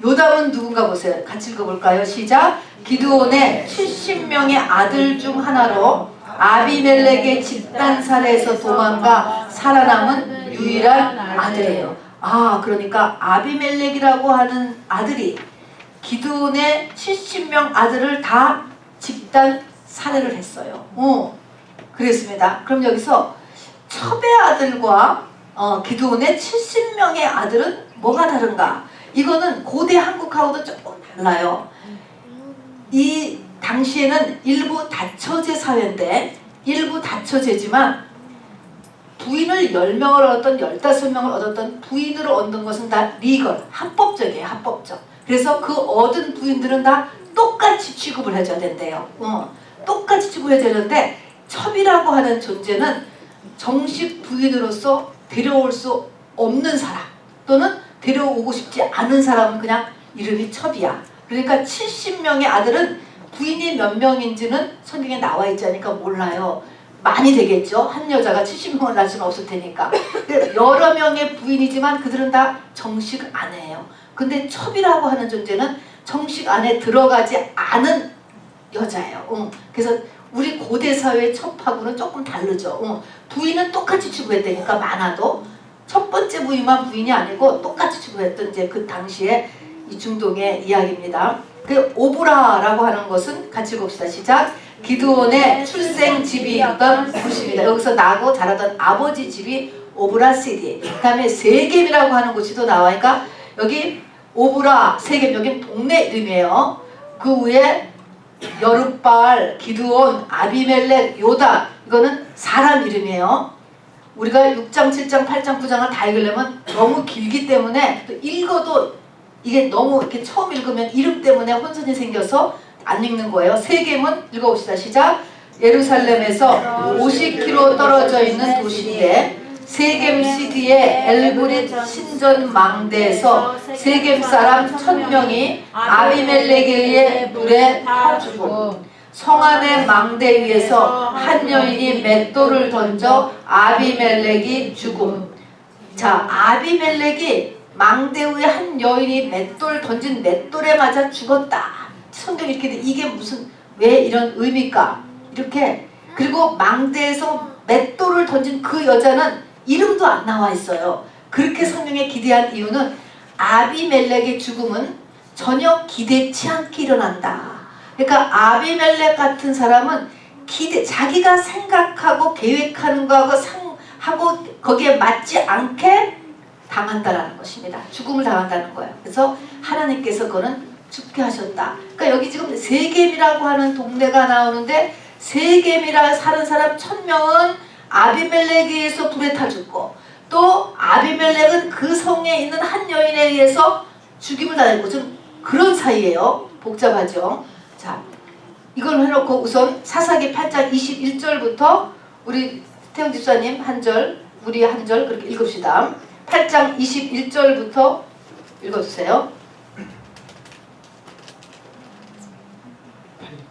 요담은 누군가 보세요. 같이 읽어볼까요? 시작! 기드온의 70명의 아들 중 하나로 아비멜렉의 집단살해에서 도망가 살아남은 유일한 아들이에요. 그러니까 아비멜렉이라고 하는 아들이 기드온의 70명 아들을 다 집단 살해를 했어요. 그랬습니다. 그럼 여기서 첩의 아들과 기드온의 70명의 아들은 뭐가 다른가? 이거는 고대 한국하고도 조금 달라요. 이 당시에는 일부 다처제 사회인데 일부 다처제지만 부인을 10명을 얻었던 15명을 얻었던 부인으로 얻는 것은 다 리걸, 합법적이에요. 합법적. 그래서 그 얻은 부인들은 다 똑같이 취급을 해줘야 된대요. 똑같이 취급해야 되는데 첩이라고 하는 존재는 정식 부인으로서 데려올 수 없는 사람 또는 데려오고 싶지 않은 사람은 그냥 이름이 첩이야. 그러니까 70명의 아들은 부인이 몇 명인지는 성경에 나와 있지 않으니까 몰라요. 많이 되겠죠. 한 여자가 70명을 낳을 수는 없을 테니까. 여러 명의 부인이지만 그들은 다 정식 아내예요. 근데 첩이라고 하는 존재는 정식 안에 들어가지 않은 여자예요. 그래서 우리 고대 사회의 첩하고는 조금 다르죠. 부인은 똑같이 취급했다니까 많아도 첫 번째 부인만 부인이 아니고 똑같이 취급했던 이제 그 당시에 이 중동의 이야기입니다. 그 오브라라고 하는 것은 같이 봅시다. 시작. 기드온의 출생 집이 있던 곳입니다. 여기서 나고 자라던 아버지 집이 오브라 시리. 그 다음에 세겜이라고 하는 곳이 또 나와니까 여기 오브라, 세겜 여긴 동네 이름이에요. 그 위에 여룻발, 기드온, 아비멜렉, 요담 이거는 사람 이름이에요. 우리가 6장, 7장, 8장, 9장을 다 읽으려면 너무 길기 때문에 또 읽어도 이게 너무 이렇게 처음 읽으면 이름 때문에 혼선이 생겨서 안 읽는 거예요. 세겜은 읽어봅시다. 시작. 예루살렘에서 50km 떨어져 있는 도시인데 세겜 시티의 엘브릿 신전 망대에서 세겜 사람 1000명이 아비멜렉에 의해 불에 타 죽음. 성 안의 망대 위에서 한 여인이 맷돌을 던져 아비멜렉이 죽음. 자, 아비멜렉이 망대 위에 한 여인이 맷돌 던진 맷돌에 맞아 죽었다. 성경이 이렇게 돼. 이게 무슨 왜 이런 의미일까? 이렇게. 그리고 망대에서 맷돌을 던진 그 여자는 이름도 안 나와 있어요. 그렇게 성경에 기대한 이유는 아비멜렉의 죽음은 전혀 기대치 않게 일어난다. 그러니까 아비멜렉 같은 사람은 자기가 생각하고 계획하는 거하고 거기에 맞지 않게 당한다라는 것입니다. 죽음을 당한다는 거예요. 그래서 하나님께서 그거는 죽게 하셨다. 그러니까 여기 지금 세겜이라고 하는 동네가 나오는데 세겜이라 사는 사람 1000명은 아비멜렉에 의해서 불에 타 죽고 또 아비멜렉은 그 성에 있는 한 여인에 의해서 죽임을 당했고 좀 그런 사이예요. 복잡하죠. 자, 이걸 해놓고 우선 사사기 8장 21절부터 우리 태영 집사님 한 절, 우리 한 절 그렇게 읽읍시다. 8장 21절부터 읽어주세요.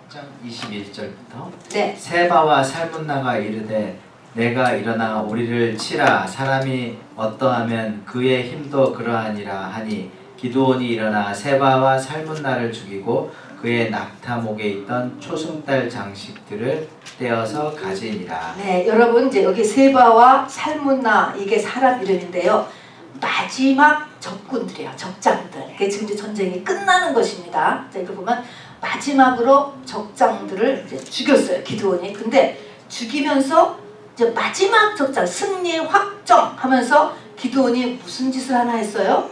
8장 21절부터 네. 세바와 살문나가 이르되 내가 일어나 우리를 치라 사람이 어떠하면 그의 힘도 그러하니라 하니 기드온이 일어나 세바와 살문나를 죽이고 그의 낙타목에 있던 초승달 장식들을 떼어서 가지니라. 네, 여러분 이제 여기 세바와 살문나 이게 사람 이름인데요. 마지막 적군들이에요. 적장들. 이게 지금 이제 전쟁이 끝나는 것입니다. 자, 이거 보면 마지막으로 적장들을 이제 죽였어요. 기드온이. 근데 죽이면서 이제 마지막 적장 승리 확정하면서 기드온이 무슨 짓을 하나 했어요?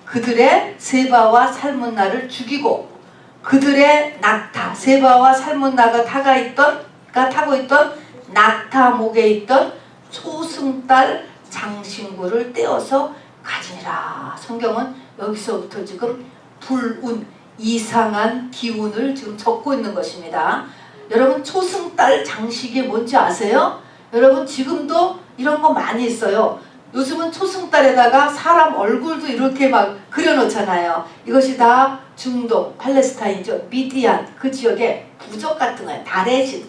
그들의 세바와 살문나를 죽이고 그들의 낙타, 세바와 살문나가 타고 있던 낙타 목에 있던 초승달 장신구를 떼어서 가지니라. 성경은 여기서부터 지금 불운, 이상한 기운을 지금 적고 있는 것입니다. 여러분 초승달 장식이 뭔지 아세요? 여러분 지금도 이런 거 많이 있어요. 요즘은 초승달에다가 사람 얼굴도 이렇게 막 그려놓잖아요. 이것이 다 중동, 팔레스타인이죠. 미디안 그 지역의 부적 같은 거예요. 달의 신.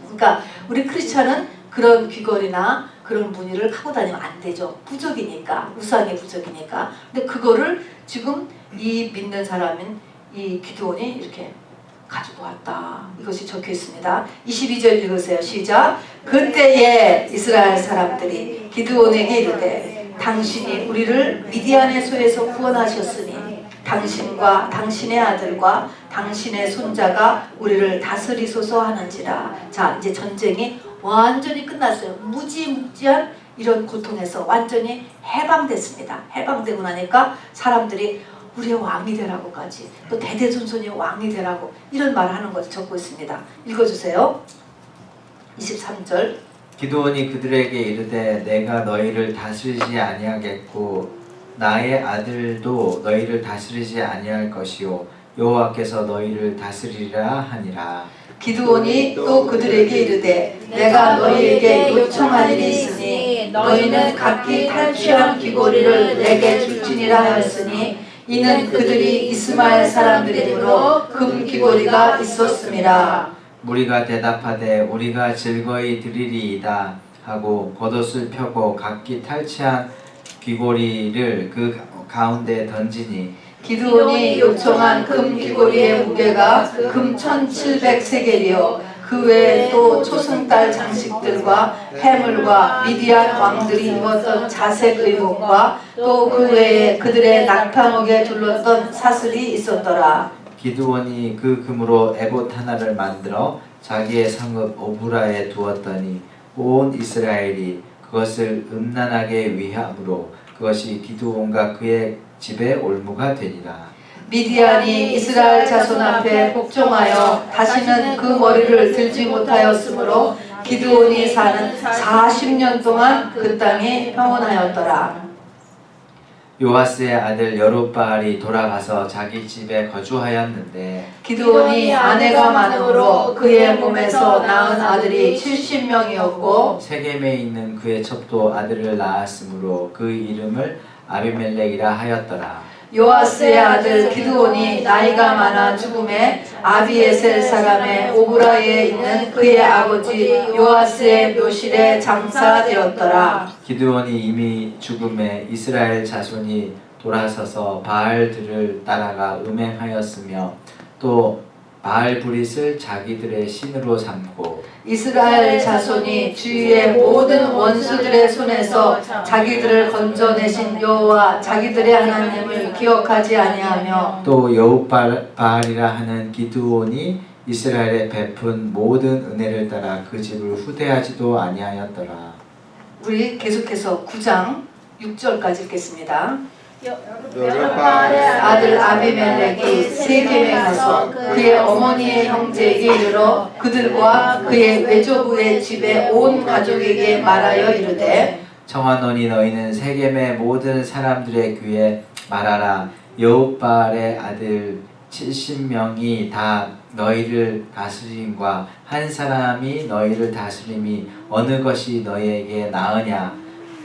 그러니까 우리 크리스찬은 그런 귀걸이나 그런 무늬를 하고 다니면 안 되죠. 부적이니까, 우상의 부적이니까. 근데 그거를 지금 이 믿는 사람인 이 기드온이 이렇게 가지고 왔다. 이것이 적혀 있습니다. 22절 읽으세요. 시작. 그때에 이스라엘 사람들이 기드온에게 이르되 당신이 우리를 미디안의 소에서 구원하셨으니 당신과 당신의 아들과 당신의 손자가 우리를 다스리소서 하는지라. 자, 이제 전쟁이 완전히 끝났어요. 무지묵지한 이런 고통에서 완전히 해방됐습니다. 해방되고 나니까 사람들이 우리의 왕이 되라고까지 또 대대손손이 왕이 되라고 이런 말을 하는 것을 적고 있습니다. 읽어주세요. 23절. 기드온이 그들에게 이르되 내가 너희를 다스리지 아니하겠고 나의 아들도 너희를 다스리지 아니할 것이요 여호와께서 너희를 다스리라 하니라. 기드온이 또 그들에게 이르되 내가 너희에게 요청할 일이 있으니 너희는 각기 탈취한 귀고리를 내게 줄지니라 하였으니 이는 그들이 이스마엘 사람들이므로 금 귀고리가 있었음이라. 무리가 대답하되 우리가 즐거이 드리리이다 하고 겉옷을 펴고 각기 탈취한 귀고리를 그 가운데 던지니 기드온이 요청한 금 귀고리의 무게가 금 1700세겔이요 그 외에 또 초승달 장식들과 해물과 미디안 왕들이 입었던 자색 의복과 또 그 외에 그들의 낙타목에 둘렀던 사슬이 있었더라. 기드온이 그 금으로 에봇 하나를 만들어 자기의 성읍 오브라에 두었더니 온 이스라엘이 그것을 음란하게 위함으로 그것이 기드온과 그의 집에 올무가 되니라. 미디안이 이스라엘 자손 앞에 복종하여 다시는 그 머리를 들지 못하였으므로 기드온이 사는 40년 동안 그 땅이 평온하였더라. 요아스의 아들 여룹바알이 돌아가서 자기 집에 거주하였는데 기드온이 아내가 많으므로 그의 몸에서 낳은 아들이 70명이었고 세겜에 있는 그의 첩도 아들을 낳았으므로 그 이름을 아비멜렉이라 하였더라. 요아스의 아들 기드온이 나이가 많아 죽음에 아비에셀 사람의 오브라에 있는 그의 아버지 요아스의 묘실에 장사되었더라. 기드온이 이미 죽음에 이스라엘 자손이 돌아서서 바알들을 따라가 음행하였으며 또 바알브릿을 자기들의 신으로 삼고 이스라엘 자손이 주위의 모든 원수들의 손에서 자기들을 건져내신 여호와 자기들의 하나님을 기억하지 아니하며 또 여룹바알이라 하는 기드온이 이스라엘에 베푼 모든 은혜를 따라 그 집을 후대하지도 아니하였더라. 우리 계속해서 9장 6절까지 읽겠습니다. 여룹바알의 아들 아비멜렉이 세겜에 가서 그의 어머니의 형제에게 이르러 그들과 그의 외조부의 집에 온 가족에게 말하여 이르되 청하노니 너희는 세겜의 모든 사람들의 귀에 말하라. 여룹바알의 아들 70명이 다 너희를 다스림과 한 사람이 너희를 다스림이 어느 것이 너희에게 나으냐.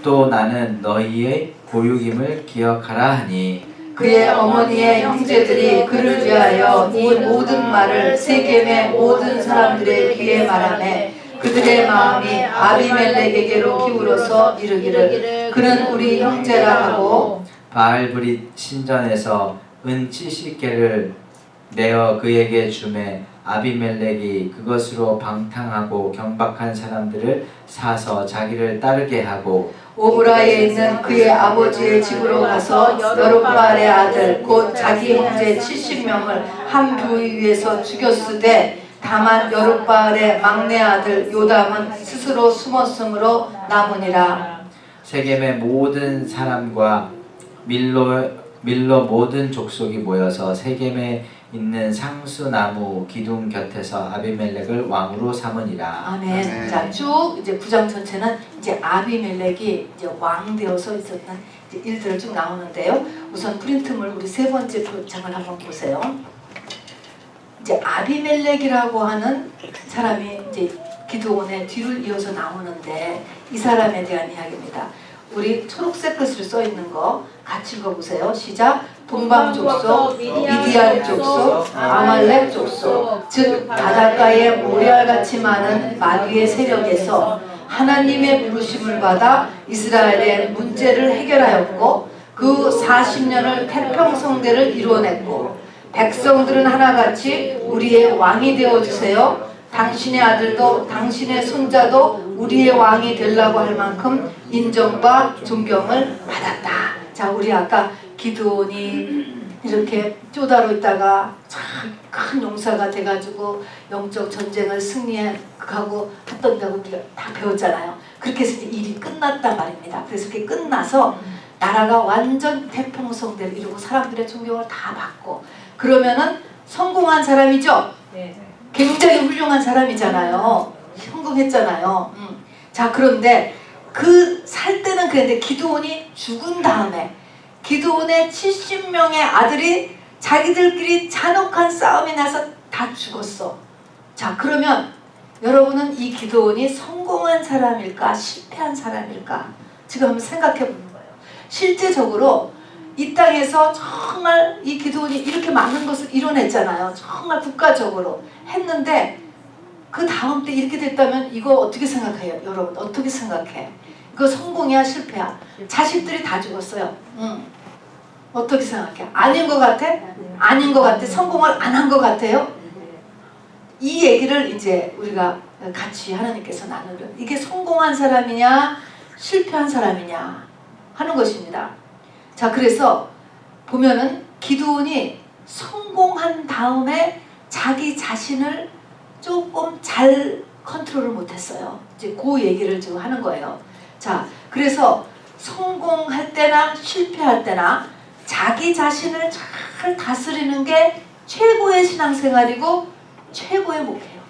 또 나는 너희의 고육임을 기억하라 하니 그의 어머니의 형제들이 그를 위하여 이 모든 말을 세겜의 모든 사람들의 귀에 말하매 그들의 마음이 아비멜렉에게로 기울어서 이르기를 그는 우리 형제라 하고 바알브릿 신전에서 은 70개를 내어 그에게 주매 아비멜렉이 그것으로 방탕하고 경박한 사람들을 사서 자기를 따르게 하고 오브라에 있는 그의 아버지의 집으로 가서 여룹바알의 아들 곧 자기 형제 70명을 한 부위 위에서 죽였으되 다만 여룹바알의 막내 아들 요담은 스스로 숨었으므로 남으니라. 세겜의 모든 사람과 밀로 모든 족속이 모여서 세겜에 있는 상수나무 기둥 곁에서 아비멜렉을 왕으로 삼으니라. 아멘. 자, 쭉 이제 9장 전체는 이제 아비멜렉이 이제 왕 되어서 있었던 이제 일들을 쭉 나오는데요. 우선 프린트물 우리 세 번째 장을 한번 보세요. 이제 아비멜렉이라고 하는 사람이 이제 기드온의 뒤를 이어서 나오는데 이 사람에 대한 이야기입니다. 우리 초록색 글씨로 써 있는 거 같이 읽어보세요. 시작. 동방 족속, 미디안 족속, 아말렉 족속, 즉 바닷가에 모래알같이 많은 마귀의 세력에서 하나님의 부르심을 받아 이스라엘의 문제를 해결하였고 그 40년을 태평성대를 이루어냈고 백성들은 하나같이 우리의 왕이 되어주세요. 당신의 아들도 당신의 손자도 우리의 왕이 되려고 할 만큼 인정과 존경을 받았다. 자, 우리 아까 기드온이 이렇게 쪼다로 있다가 참 큰 용사가 돼가지고 영적 전쟁을 승리하고 했던다고 우리가 다 배웠잖아요. 그렇게 해서 이제 일이 끝났단 말입니다. 그래서 그게 끝나서 나라가 완전 태평성대를 이루고 사람들의 존경을 다 받고 그러면은 성공한 사람이죠. 굉장히 훌륭한 사람이잖아요. 성공했잖아요. 자, 그런데 그 살 때는 그랬는데 기드온이 죽은 다음에 기드온의 70명의 아들이 자기들끼리 잔혹한 싸움이 나서 다 죽었어. 자, 그러면 여러분은 이 기드온이 성공한 사람일까 실패한 사람일까 지금 한번 생각해 보는 거예요. 실제적으로 이 땅에서 정말 이 기드온이 이렇게 많은 것을 이뤄냈잖아요. 정말 국가적으로 했는데 그 다음 때 이렇게 됐다면 이거 어떻게 생각해요? 여러분 어떻게 생각해? 이거 성공이야 실패야? 자식들이 다 죽었어요. 어떻게 생각해? 아닌 것 같아? 아닌 것 같아? 성공을 안 한 것 같아요? 이 얘기를 이제 우리가 같이 하나님께서 나누려 이게 성공한 사람이냐 실패한 사람이냐 하는 것입니다. 자, 그래서 보면은 기드온이 성공한 다음에 자기 자신을 조금 잘 컨트롤을 못했어요. 이제 그 얘기를 지금 하는 거예요. 자, 그래서 성공할 때나 실패할 때나 자기 자신을 잘 다스리는 게 최고의 신앙생활이고 최고의 목표예요.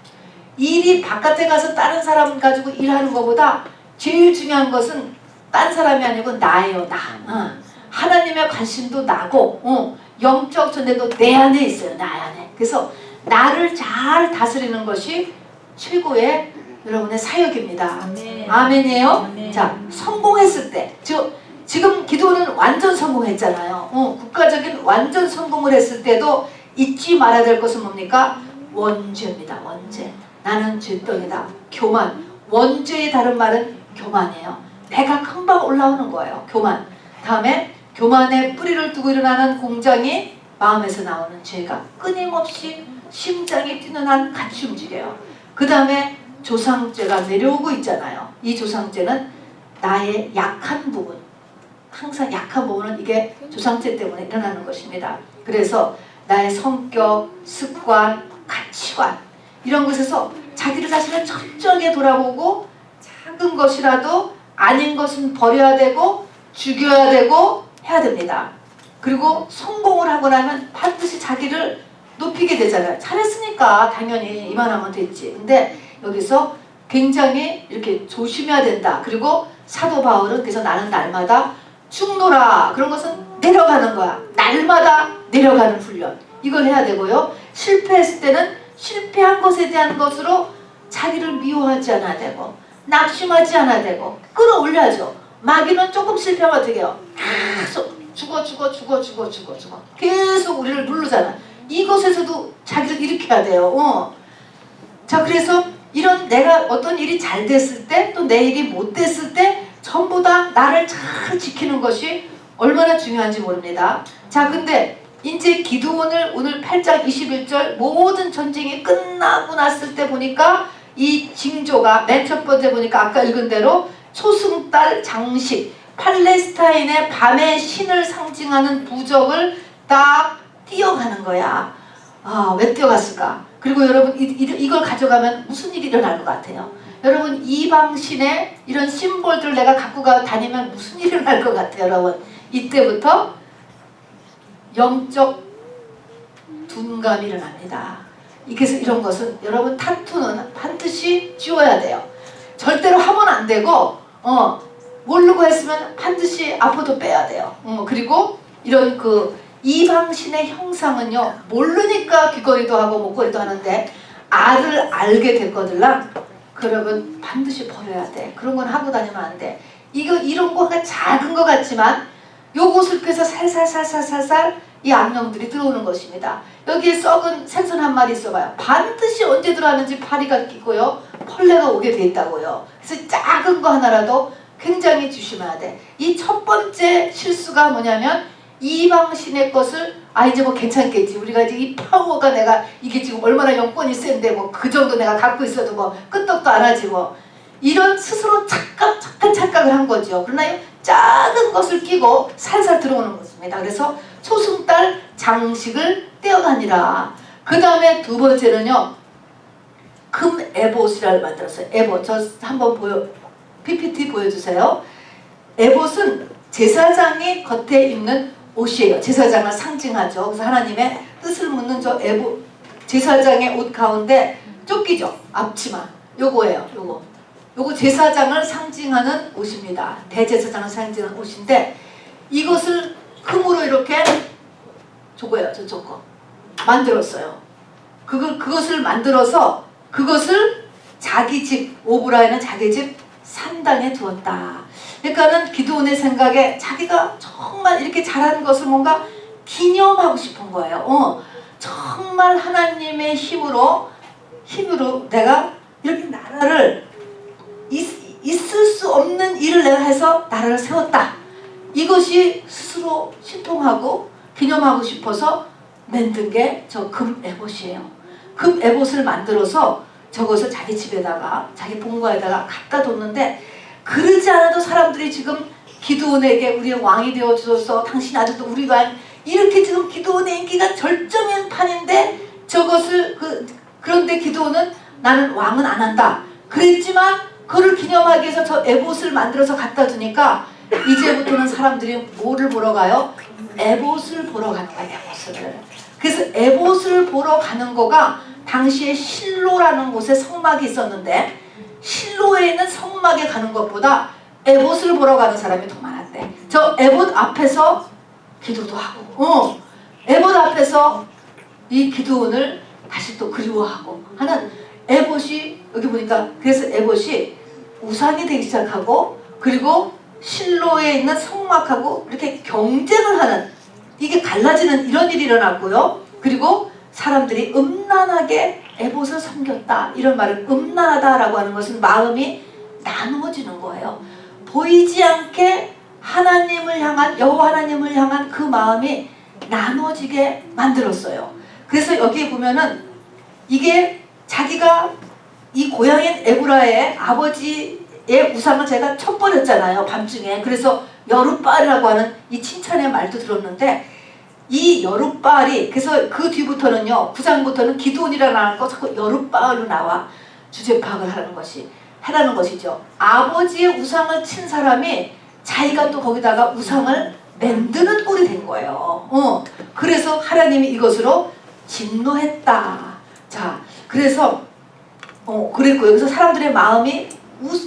일이 바깥에 가서 다른 사람 가지고 일하는 것보다 제일 중요한 것은 딴 사람이 아니고 나예요. 나. 하나님의 관심도 나고 영적 존재도 내 안에 있어요. 나 안에. 그래서 나를 잘 다스리는 것이 최고의 여러분의 사역입니다. 아멘. 아멘이에요? 아멘. 자, 성공했을 때 지금 기도는 완전 성공했잖아요. 국가적인 완전 성공을 했을 때도 잊지 말아야 될 것은 뭡니까? 원죄입니다. 원죄. 나는 죄덩이다. 교만. 원죄의 다른 말은 교만이에요. 내가 금방 올라오는 거예요. 교만. 다음에 교만에 뿌리를 두고 일어나는 공장이 마음에서 나오는 죄가 끊임없이 심장이 뛰는 한 같이 움직여요. 그 다음에 조상죄가 내려오고 있잖아요. 이 조상죄는 나의 약한 부분, 항상 약한 부분은 이게 조상죄 때문에 일어나는 것입니다. 그래서 나의 성격, 습관, 가치관 이런 것에서 자기를 자신을 철저하게 돌아보고 작은 것이라도 아닌 것은 버려야 되고 죽여야 되고 해야 됩니다. 그리고 성공을 하고 나면 반드시 자기를 높이게 되잖아요. 잘했으니까 당연히 이만하면 됐지. 근데 여기서 굉장히 이렇게 조심해야 된다. 그리고 사도 바울은 그래서 나는 날마다 죽노라. 그런 것은 내려가는 거야. 날마다 내려가는 훈련. 이걸 해야 되고요. 실패했을 때는 실패한 것에 대한 것으로 자기를 미워하지 않아야 되고 낙심하지 않아야 되고 끌어올려야죠. 마귀는 조금 실패하면 어떻게 해요? 계속 죽어 계속 우리를 누르잖아. 이것에서도 자기를 일으켜야 돼요. 자, 그래서 이런 내가 어떤 일이 잘 됐을 때 또 내 일이 못 됐을 때 전부 다 나를 잘 지키는 것이 얼마나 중요한지 모릅니다. 자, 근데 이제 기드온을 오늘 8장 21절 모든 전쟁이 끝나고 났을 때 보니까 이 징조가 맨 첫 번째 보니까 아까 읽은 대로 초승달 장식, 팔레스타인의 밤의 신을 상징하는 부적을 딱 뛰어가는 거야. 왜 뛰어갔을까? 그리고 여러분 이걸 가져가면 무슨 일이 일어날 것 같아요? 여러분 이방신의 이런 심볼들을 내가 갖고 다니면 무슨 일이 일어날 것 같아요? 여러분 이때부터 영적 둔감이 일어납니다. 그래서 이런 것은 여러분 타투는 반드시 지워야 돼요. 절대로 하면 안 되고 모르고 했으면 반드시 앞으로 빼야 돼요. 그리고 이런 이방신의 형상은요 모르니까 귀걸이도 하고 목걸이도 하는데 알을 알게 됐거들랑 그러면 반드시 버려야 돼. 그런 건 하고 다니면 안 돼. 이런 거가 작은 것 같지만 요것을 펴서 살살살살살살 이 악령들이 들어오는 것입니다. 여기에 썩은 생선 한 마리 있어봐요. 반드시 언제 들어왔는지 파리가 끼고요 벌레가 오게 돼 있다고요. 그래서 작은 거 하나라도 굉장히 조심해야 돼. 이 첫 번째 실수가 뭐냐면 이방신의 것을 이제 뭐 괜찮겠지. 우리가 이제 이 파워가 내가 이게 지금 얼마나 영권이 센데 뭐 그 정도 내가 갖고 있어도 뭐 끄떡도 안 하지 뭐. 이런 스스로 착각을 한 거죠. 그러나 작은 것을 끼고 살살 들어오는 것입니다. 그래서 초승달 장식을 떼어가니라. 그 다음에 두 번째는요. 금 에봇이라를 만들었어요. 에봇. 저 한번 PPT 보여주세요. 에봇은 제사장이 겉에 입는 옷이에요. 제사장을 상징하죠. 그래서 하나님의 뜻을 묻는 저 에봇, 제사장의 옷 가운데 조끼죠. 앞치마. 요거예요. 요거 제사장을 상징하는 옷입니다. 대제사장을 상징하는 옷인데 이것을 금으로 이렇게 저거예요. 저쪽 거 만들었어요. 그것을 만들어서 그것을 자기 집 오브라에는 자기 집 산당에 두었다. 그러니까는 기드온의 생각에 자기가 정말 이렇게 잘한 것을 뭔가 기념하고 싶은 거예요. 정말 하나님의 힘으로 내가 이렇게 나라를 있을 수 없는 일을 내가 해서 나라를 세웠다. 이것이 스스로 신통하고 기념하고 싶어서 만든 게 저 금 에봇이에요. 금 에봇을 만들어서 저것을 자기 집에다가 자기 본가에다가 갖다 뒀는데 그러지 않아도 사람들이 지금 기드온에게 우리의 왕이 되어 주소서 당신 아들도 우리 왕 이렇게 지금 기드온의 인기가 절정인 판인데 저것을 그런데 기드온은 나는 왕은 안 한다 그랬지만 그를 기념하기 위해서 저 에봇을 만들어서 갖다 두니까 이제부터는 사람들이 뭐를 보러 가요? 에봇을 보러 가는 거야. 에봇을. 그래서 에봇을 보러 가는 거가 당시에 실로라는 곳에 성막이 있었는데 실로에 있는 성막에 가는 것보다 에봇을 보러 가는 사람이 더 많았대. 저 에봇 앞에서 기도도 하고 에봇 앞에서 이 기드온을 다시 또 그리워하고 하는 에봇이 여기 보니까 그래서 에봇이 우상이 되기 시작하고 그리고 실로에 있는 성막하고 이렇게 경쟁을 하는 이게 갈라지는 이런 일이 일어났고요. 그리고 사람들이 음란하게 에봇을 섬겼다. 이런 말을 음란하다라고 하는 것은 마음이 나누어지는 거예요. 보이지 않게 하나님을 향한 여호와 하나님을 향한 그 마음이 나눠지게 만들었어요. 그래서 여기 보면은 이게 자기가 이 고향인 에브라의 아버지의 우상을 제가 쳐버렸잖아요. 밤중에. 그래서 여룻바알이라고 하는 이 칭찬의 말도 들었는데 이 여룻바알이 그래서 그 뒤부터는요. 9장부터는 기드온이라는 거 자꾸 여룻바알로 나와 주제 파악을 하라는 것이죠. 아버지의 우상을 친 사람이 자기가 또 거기다가 우상을 만드는 꼴이 된 거예요. 그래서 하나님이 이것으로 진노했다. 자, 그래서 그랬고 여기서 사람들의 마음이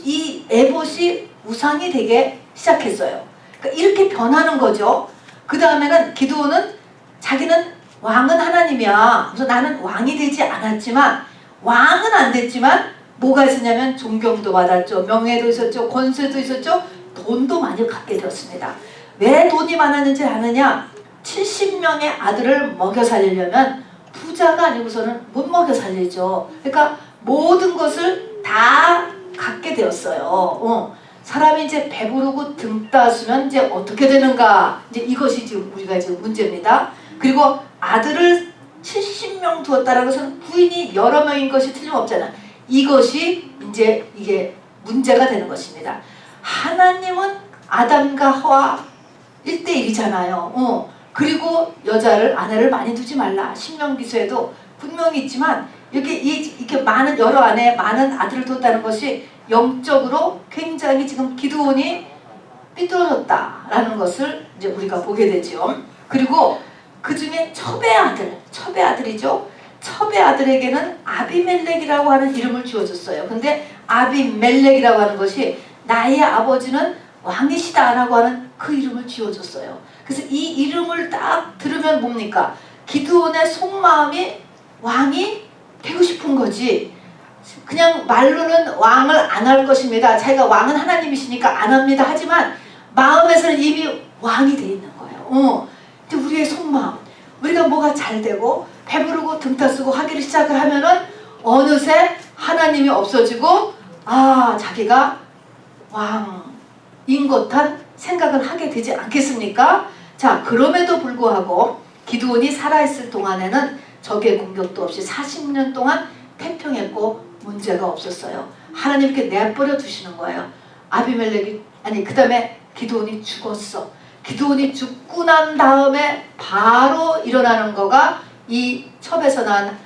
이 에봇이 우상이 되게 시작했어요. 그러니까 이렇게 변하는 거죠. 그 다음에는 기드온은 자기는 왕은 하나님이야. 그래서 나는 왕이 되지 않았지만 왕은 안 됐지만 뭐가 있었냐면 존경도 받았죠. 명예도 있었죠. 권세도 있었죠. 돈도 많이 갖게 되었습니다. 왜 돈이 많았는지 아느냐? 70명의 아들을 먹여 살리려면 부자가 아니고서는 못 먹여 살리죠. 그러니까 모든 것을 다 갖게 되었어요. 사람이 이제 배부르고 등 따수면 이제 어떻게 되는가? 이제 이것이 지금 우리가 지금 문제입니다. 그리고 아들을 70명 두었다라는 것은 부인이 여러 명인 것이 틀림없잖아. 이것이 이제 이게 문제가 되는 것입니다. 하나님은 아담과 하와 1대1이잖아요. 그리고 아내를 많이 두지 말라. 신명기서에도 분명히 있지만 이렇게 많은 여러 아내 많은 아들을 뒀다는 것이 영적으로 굉장히 지금 기드온이 삐뚤어졌다라는 것을 이제 우리가 보게 되죠. 그리고 그 중에 첩의 아들이죠. 첩의 아들에게는 아비멜렉이라고 하는 이름을 지어줬어요. 근데 아비멜렉이라고 하는 것이 나의 아버지는 왕이시다라고 하는 그 이름을 지어줬어요. 그래서 이 이름을 딱 들으면 뭡니까? 기드온의 속마음이 왕이 되고 싶은 거지. 그냥 말로는 왕을 안 할 것입니다. 자기가 왕은 하나님이시니까 안 합니다. 하지만 마음에서는 이미 왕이 돼 있는 거예요. 근데 우리의 속마음, 우리가 뭐가 잘 되고 배부르고 등 따쓰고 하기를 시작을 하면은 어느새 하나님이 없어지고 자기가 왕인 것한 생각을 하게 되지 않겠습니까? 자, 그럼에도 불구하고 기드온이 살아있을 동안에는 적의 공격도 없이 40년 동안 태평했고 문제가 없었어요. 하나님께 내버려 두시는 거예요. 그 다음에 기드온이 죽었어. 기드온이 죽고 난 다음에 바로 일어나는 거가 이 첩에서 난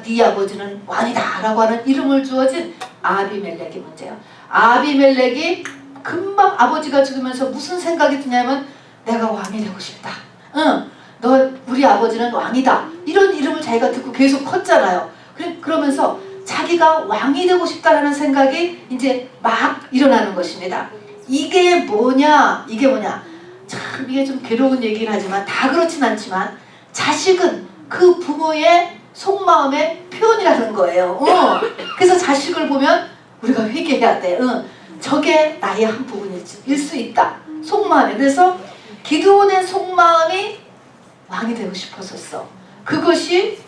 네 아버지는 왕이다 라고 하는 이름을 주어진 아비멜렉의 문제예요. 아비멜렉이 금방 아버지가 죽으면서 무슨 생각이 드냐면 내가 왕이 되고 싶다. 우리 아버지는 왕이다. 이런 이름을 자기가 듣고 계속 컸잖아요. 그러면서 자기가 왕이 되고 싶다라는 생각이 이제 막 일어나는 것입니다. 이게 뭐냐? 참 이게 좀 괴로운 얘기긴 하지만 다 그렇진 않지만 자식은 그 부모의 속마음의 표현이라는 거예요. 그래서 자식을 보면 우리가 회개해야 돼. 저게 나의 한 부분일 수 있다. 속마음에. 그래서 기드온의 속마음이 왕이 되고 싶었었어. 그것이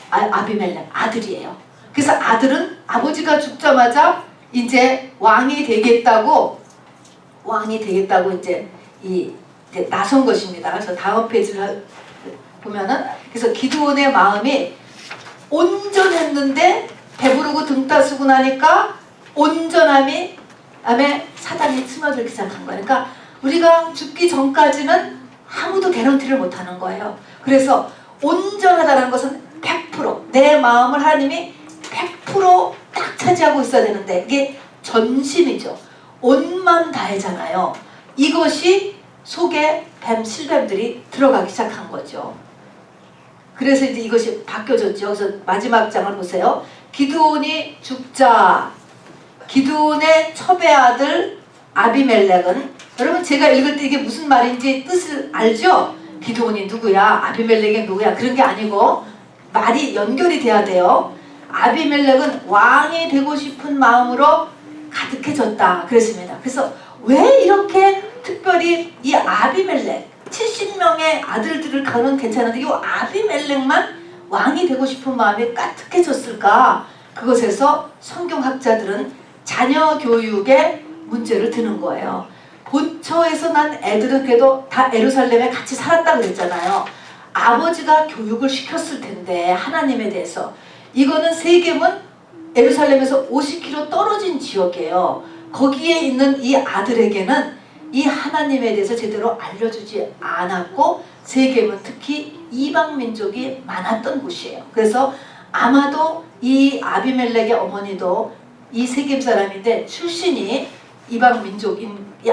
아비멜렉 아들이에요. 그래서 아들은 아버지가 죽자마자 이제 왕이 되겠다고 이제 나선 것입니다. 그래서 다음 페이지를 보면은 그래서 기드온의 마음이 온전했는데 배부르고 등 따쓰고 나니까 온전함이 다음에 사단이 스며들기 시작한 거예요. 그러니까 우리가 죽기 전까지는 아무도 개런티를 못하는 거예요. 그래서 온전하다는 것은 100% 내 마음을 하나님이 100% 딱 차지하고 있어야 되는데 이게 전심이죠. 온만 다해잖아요. 이것이 속에 실뱀들이 들어가기 시작한 거죠. 그래서 이제 이것이 바뀌어졌죠. 그래서 마지막 장을 보세요. 기드온이 죽자 기드온의 첩의 아들 아비멜렉은, 여러분 제가 읽을 때 이게 무슨 말인지 뜻을 알죠? 기드온이 누구야? 아비멜렉이 누구야? 그런 게 아니고 말이 연결이 돼야 돼요. 아비멜렉은 왕이 되고 싶은 마음으로 가득해졌다 그랬습니다. 그래서 왜 이렇게 특별히 이 아비멜렉 70명의 아들들을 가면 괜찮은데 이 아비멜렉만 왕이 되고 싶은 마음이 까뜩해졌을까? 그것에서 성경학자들은 자녀 교육에 문제를 드는 거예요. 본처에서 난 애들은 그래도 다 예루살렘에 같이 살았다고 그랬잖아요. 아버지가 교육을 시켰을 텐데 하나님에 대해서. 이거는 세겜은 예루살렘에서 50km 떨어진 지역이에요. 거기에 있는 이 아들에게는 이 하나님에 대해서 제대로 알려주지 않았고, 세겜은 특히 이방 민족이 많았던 곳이에요. 그래서 아마도 이 아비멜렉의 어머니도 이 세겜 사람인데 출신이 이방 민족이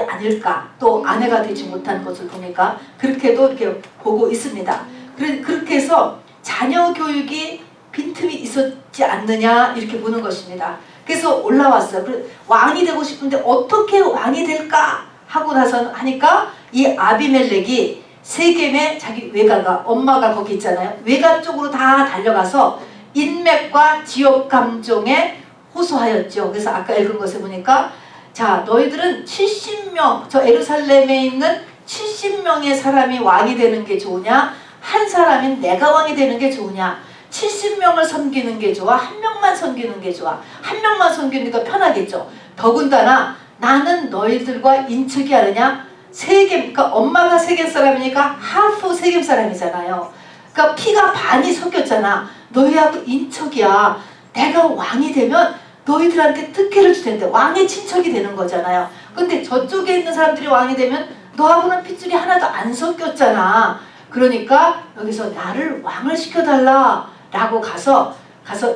아닐까, 또 아내가 되지 못한 것을 보니까 그렇게도 이렇게 보고 있습니다. 그렇게 해서 자녀 교육이 빈틈이 있었지 않느냐 이렇게 보는 것입니다. 그래서 올라왔어요. 왕이 되고 싶은데 어떻게 왕이 될까 하고 나서 하니까 이 아비멜렉이 세겜의 자기 외가가, 엄마가 거기 있잖아요. 외가 쪽으로 다 달려가서 인맥과 지역 감정에 호소하였죠. 그래서 아까 읽은 것에 보니까, 자 너희들은 70명, 저 예루살렘에 있는 70명의 사람이 왕이 되는 게 좋으냐, 한 사람인 내가 왕이 되는 게 좋으냐, 70명을 섬기는 게 좋아, 한 명만 섬기는 게 좋아. 한 명만 섬기니까 편하겠죠. 더군다나 나는 너희들과 인척이 하느냐, 세겜, 그러니까 엄마가 세겜 사람이니까 하프 세겜 사람이잖아요. 그러니까 피가 반이 섞였잖아. 너희하고 인척이야. 내가 왕이 되면 너희들한테 특혜를 줄 텐데, 왕의 친척이 되는 거잖아요. 근데 저쪽에 있는 사람들이 왕이 되면 너하고는 핏줄이 하나도 안 섞였잖아. 그러니까 여기서 나를 왕을 시켜달라 라고 가서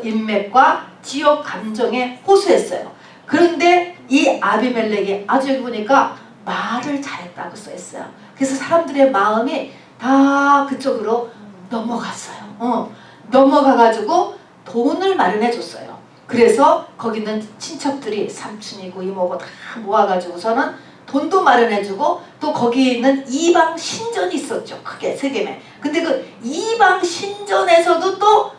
인맥과 지역 감정에 호소했어요. 그런데 이 아비멜렉이 아주 여기 보니까 말을 잘했다고 써있어요. 그래서 사람들의 마음이 다 그쪽으로 넘어갔어요. 넘어가가지고 돈을 마련해 줬어요. 그래서 거기 있는 친척들이 삼촌이고 이모고 다 모아가지고서는 돈도 마련해주고, 또 거기에 있는 이방 신전이 있었죠. 크게 세겜에. 근데 그 이방 신전에서도 또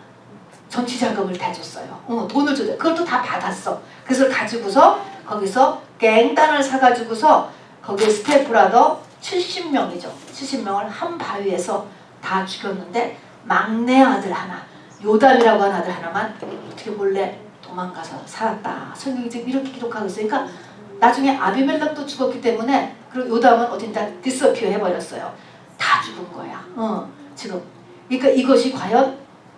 정치 자금을 대줬어요. 돈을 줬어요. 그걸 또 다 받았어. 그래서 가지고서 거기서 갱단을 사가지고서 거기에 스테프라도 70명이죠. 70명을 한 바위에서 다 죽였는데, 막내 아들 하나, 요담이라고 하는 아들 하나만 어떻게 몰래 도망가서 살았다. 성경이 지금 이렇게 기록하고 있으니까 나중에 아비멜렉도 죽었기 때문에, 그리고 요담은 어딘가 디스어피어 해버렸어요. 다 죽은 거야. 지금. 그러니까 이것이 과연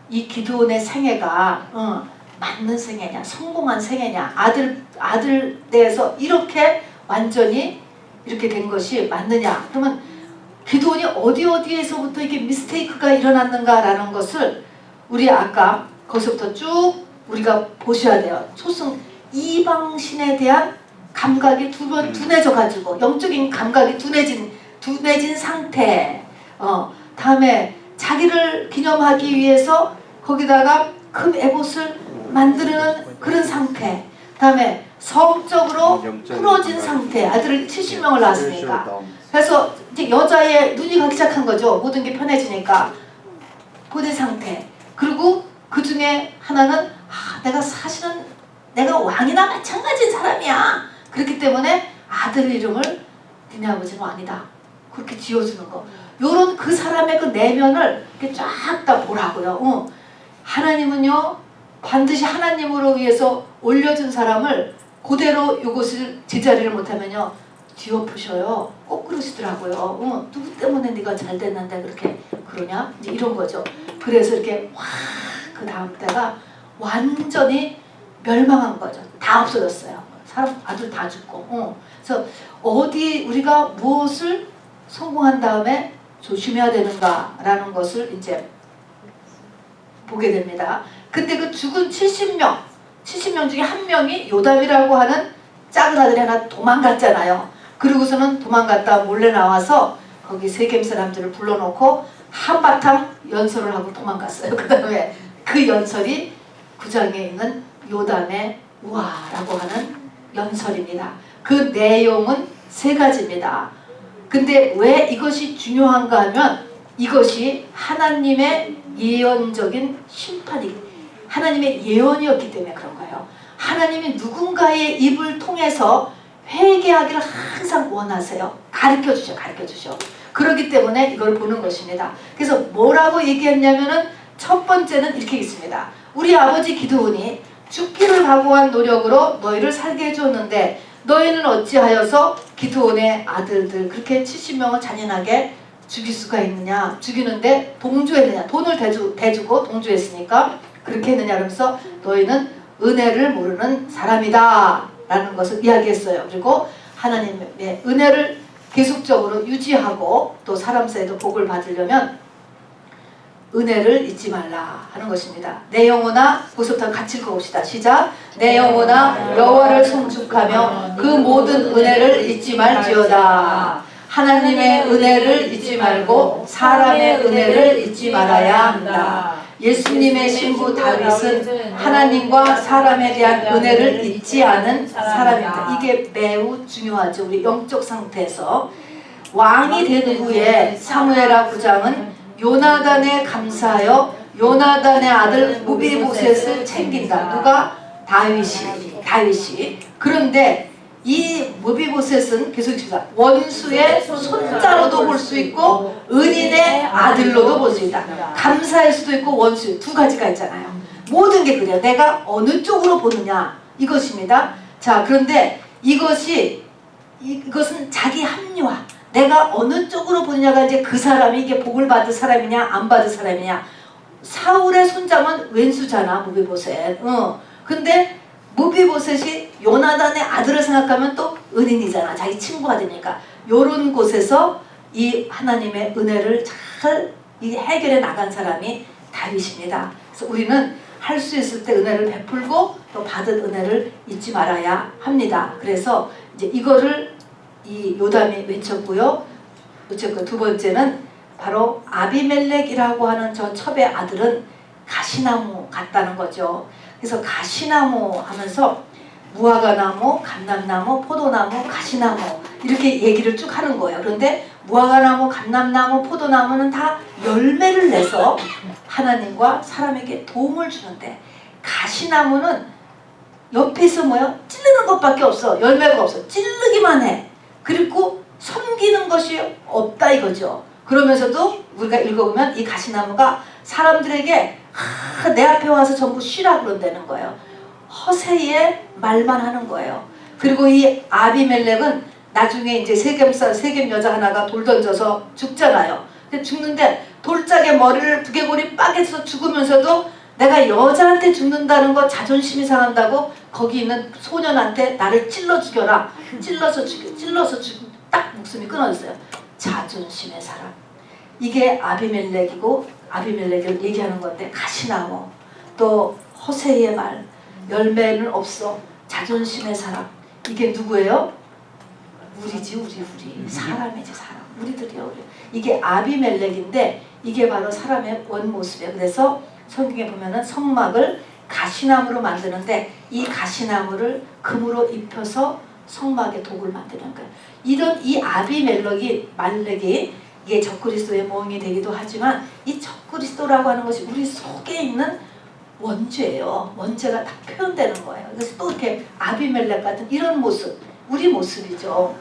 이 기드온의 생애가 맞는 생애냐, 성공한 생애냐, 아들 대해서 이렇게 완전히 이렇게 된 것이 맞느냐. 그러면 기드온이 어디에서부터 이게 미스테이크가 일어났는가라는 것을 우리 아까 거기서부터 쭉 우리가 보셔야 돼요. 초승 이방신에 대한 감각이 둔해져 가지고, 영적인 감각이 둔해진 상태. 다음에 자기를 기념하기 위해서 거기다가 금 에봇을 만드는 그런 상태. 다음에 성적으로 풀어진 상태. 아들을 70명을 낳았으니까. 그래서 이제 여자의 눈이 가기 시작한 거죠. 모든 게 편해지니까. 보된 상태. 그리고 그 중에 하나는 내가 사실은 내가 왕이나 마찬가지인 사람이야. 그렇기 때문에 아들 이름을 니네 아버지는 왕이다. 그렇게 지어주는 거. 요런 그 사람의 그 내면을 이렇게 쫙 다 보라고요. 하나님은요, 반드시 하나님으로 위해서 올려준 사람을 그대로 이것을 제자리를 못하면요, 뒤엎으셔요. 꼭 그러시더라고요. 누구 때문에 네가 잘 됐는데 그렇게 그러냐? 이제 이런 거죠. 그래서 이렇게 확 그 다음 때가 완전히 멸망한 거죠. 다 없어졌어요. 사람 아들 다 죽고. 그래서 어디 우리가 무엇을 성공한 다음에 조심해야 되는가라는 것을 이제 보게 됩니다. 근데 그 죽은 70명 중에 한 명이 요담이라고 하는 작은 아들이 하나 도망갔잖아요. 그러고서는 도망갔다 몰래 나와서 거기 세겜 사람들을 불러놓고 한바탕 연설을 하고 도망갔어요. 그 다음에 그 연설이 9장에 있는 요담의 우화라고 하는 연설입니다. 그 내용은 세 가지입니다. 근데 왜 이것이 중요한가 하면 이것이 하나님의 예언적인 심판이, 하나님의 예언이었기 때문에 그런 거예요. 하나님이 누군가의 입을 통해서 회개하기를 항상 원하세요. 가르쳐주셔. 그렇기 때문에 이걸 보는 것입니다. 그래서 뭐라고 얘기했냐면은 첫 번째는 이렇게 있습니다. 우리 아버지 기드온이 죽기를 각오한 노력으로 너희를 살게 해줬는데 너희는 어찌하여서 기드온의 아들들 그렇게 70명을 잔인하게 죽일 수가 있느냐, 죽이는데 동조했느냐, 돈을 대주고 동조했으니까 그렇게 했느냐, 그러면서 너희는 은혜를 모르는 사람이다 라는 것을 이야기했어요. 그리고 하나님의 은혜를 계속적으로 유지하고 또 사람 사이에도 복을 받으려면 은혜를 잊지 말라 하는 것입니다. 내 영혼아, 거기서부터 같이 읽어봅시다. 시작. 내 영혼아 여호와를 송축하며 그 모든 은혜를 잊지 말지어다. 하나님의 은혜를 잊지 말고 사람의 은혜를 잊지 말아야 한다. 예수님의 신부 다윗은 하나님과 사람에 대한 은혜를 잊지 않은 사람입니다. 이게 매우 중요하죠. 우리 영적 상태에서. 왕이 된 후에 사무엘하 9장은 요나단에 감사하여 요나단의 아들 무비보셋을 챙긴다. 누가? 다윗이. 그런데 이 무비보셋은 계속 읽습니다. 원수의 손자로도 볼 수 있고 은인의 아들로도 볼 수 있다. 감사할 수도 있고 원수, 두 가지가 있잖아요. 모든 게 그래요. 내가 어느 쪽으로 보느냐 이것입니다. 자, 그런데 이것은 자기 합리화. 내가 어느 쪽으로 보느냐가 이제 그 사람이 이게 복을 받을 사람이냐 안 받을 사람이냐. 사울의 손자면 왼수잖아, 무비보셋. 근데 무비보셋이 요나단의 아들을 생각하면 또 은인이잖아. 자기 친구가 되니까. 요런 곳에서 이 하나님의 은혜를 잘 해결해 나간 사람이 다윗입니다. 그래서 우리는 할 수 있을 때 은혜를 베풀고 또 받은 은혜를 잊지 말아야 합니다. 그래서 이제 이거를 이 요담이 외쳤고요. 두 번째는 바로 아비멜렉이라고 하는 저 첩의 아들은 가시나무 같다는 거죠. 그래서 가시나무 하면서 무화과나무, 감람나무, 포도나무, 가시나무 이렇게 얘기를 쭉 하는 거예요. 그런데 무화과나무, 감람나무, 포도나무는 다 열매를 내서 하나님과 사람에게 도움을 주는데 가시나무는 옆에서 뭐요? 찌르는 것밖에 없어. 열매가 없어. 찌르기만 해. 그리고 섬기는 것이 없다 이거죠. 그러면서도 우리가 읽어보면 이 가시나무가 사람들에게 내 앞에 와서 전부 쉬라 그런다는 거예요. 허세의 말만 하는 거예요. 그리고 이 아비멜렉은 나중에 이제 세겜 여자 하나가 돌 던져서 죽잖아요. 근데 죽는데 돌짝에 머리를 두개골이 빠개져서 죽으면서도 내가 여자한테 죽는다는 거 자존심이 상한다고 거기 있는 소년한테 나를 찔러 죽여라. 찔러서 딱 목숨이 끊어졌어요. 자존심의 사람. 이게 아비멜렉이고 아비멜렉을 얘기하는 건데 가시나무 또 허세의 말 열매는 없어 자존심의 사람 이게 누구예요? 우리지 우리 사람이지 사람 우리들이요 우리. 이게 아비멜렉인데 이게 바로 사람의 원모습이에요. 그래서 성경에 보면은 성막을 가시나무로 만드는데 이 가시나무를 금으로 입혀서 성막의 독을 만드는 거예요. 이런 이 아비멜렉이 이게 적그리스도의 모형이 되기도 하지만 이 적그리스도라고 하는 것이 우리 속에 있는 원죄예요. 원죄가 다 표현되는 거예요. 그래서 또 이렇게 아비멜렉 같은 이런 모습, 우리 모습이죠.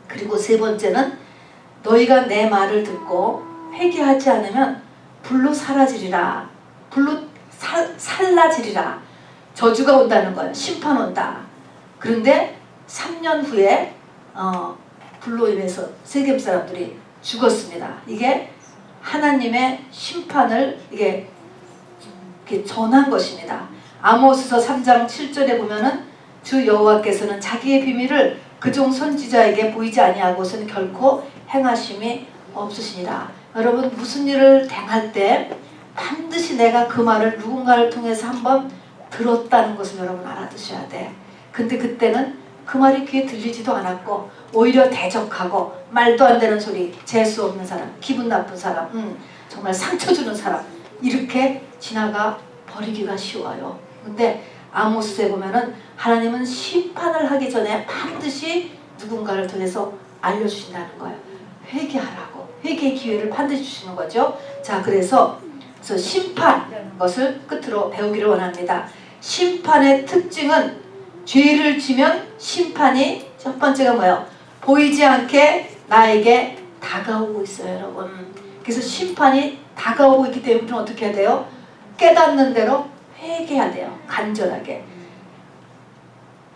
그리고 세 번째는 너희가 내 말을 듣고 회개하지 않으면 불로 사라지리라. 불로 살라지리라. 저주가 온다는 거예요. 심판 온다. 그런데 3년 후에 불로 인해서 세겜 사람들이 죽었습니다. 이게 하나님의 심판을 이게 전한 것입니다. 아모스서 3장 7절에 보면은 주 여호와께서는 자기의 비밀을 그종 선지자에게 보이지 아니하고서는 결코 행하심이 없으시니라. 여러분 무슨 일을 행할 때 반드시 내가 그 말을 누군가를 통해서 한번 들었다는 것을 여러분 알아두셔야 돼. 근데 그때는 그 말이 귀에 들리지도 않았고 오히려 대적하고 말도 안 되는 소리, 재수 없는 사람, 기분 나쁜 사람, 정말 상처 주는 사람 이렇게 지나가 버리기가 쉬워요. 근데 아모스에 보면은 하나님은 심판을 하기 전에 반드시 누군가를 통해서 알려주신다는 거예요. 회개하라고. 회개의 기회를 반드시 주시는 거죠. 자, 그래서 심판 것을 끝으로 배우기를 원합니다. 심판의 특징은 죄를 지면 심판이 첫 번째가 뭐예요? 보이지 않게 나에게 다가오고 있어요, 여러분. 그래서 심판이 다가오고 있기 때문에 우리는 어떻게 해야 돼요? 깨닫는 대로 회개해야 돼요. 간절하게.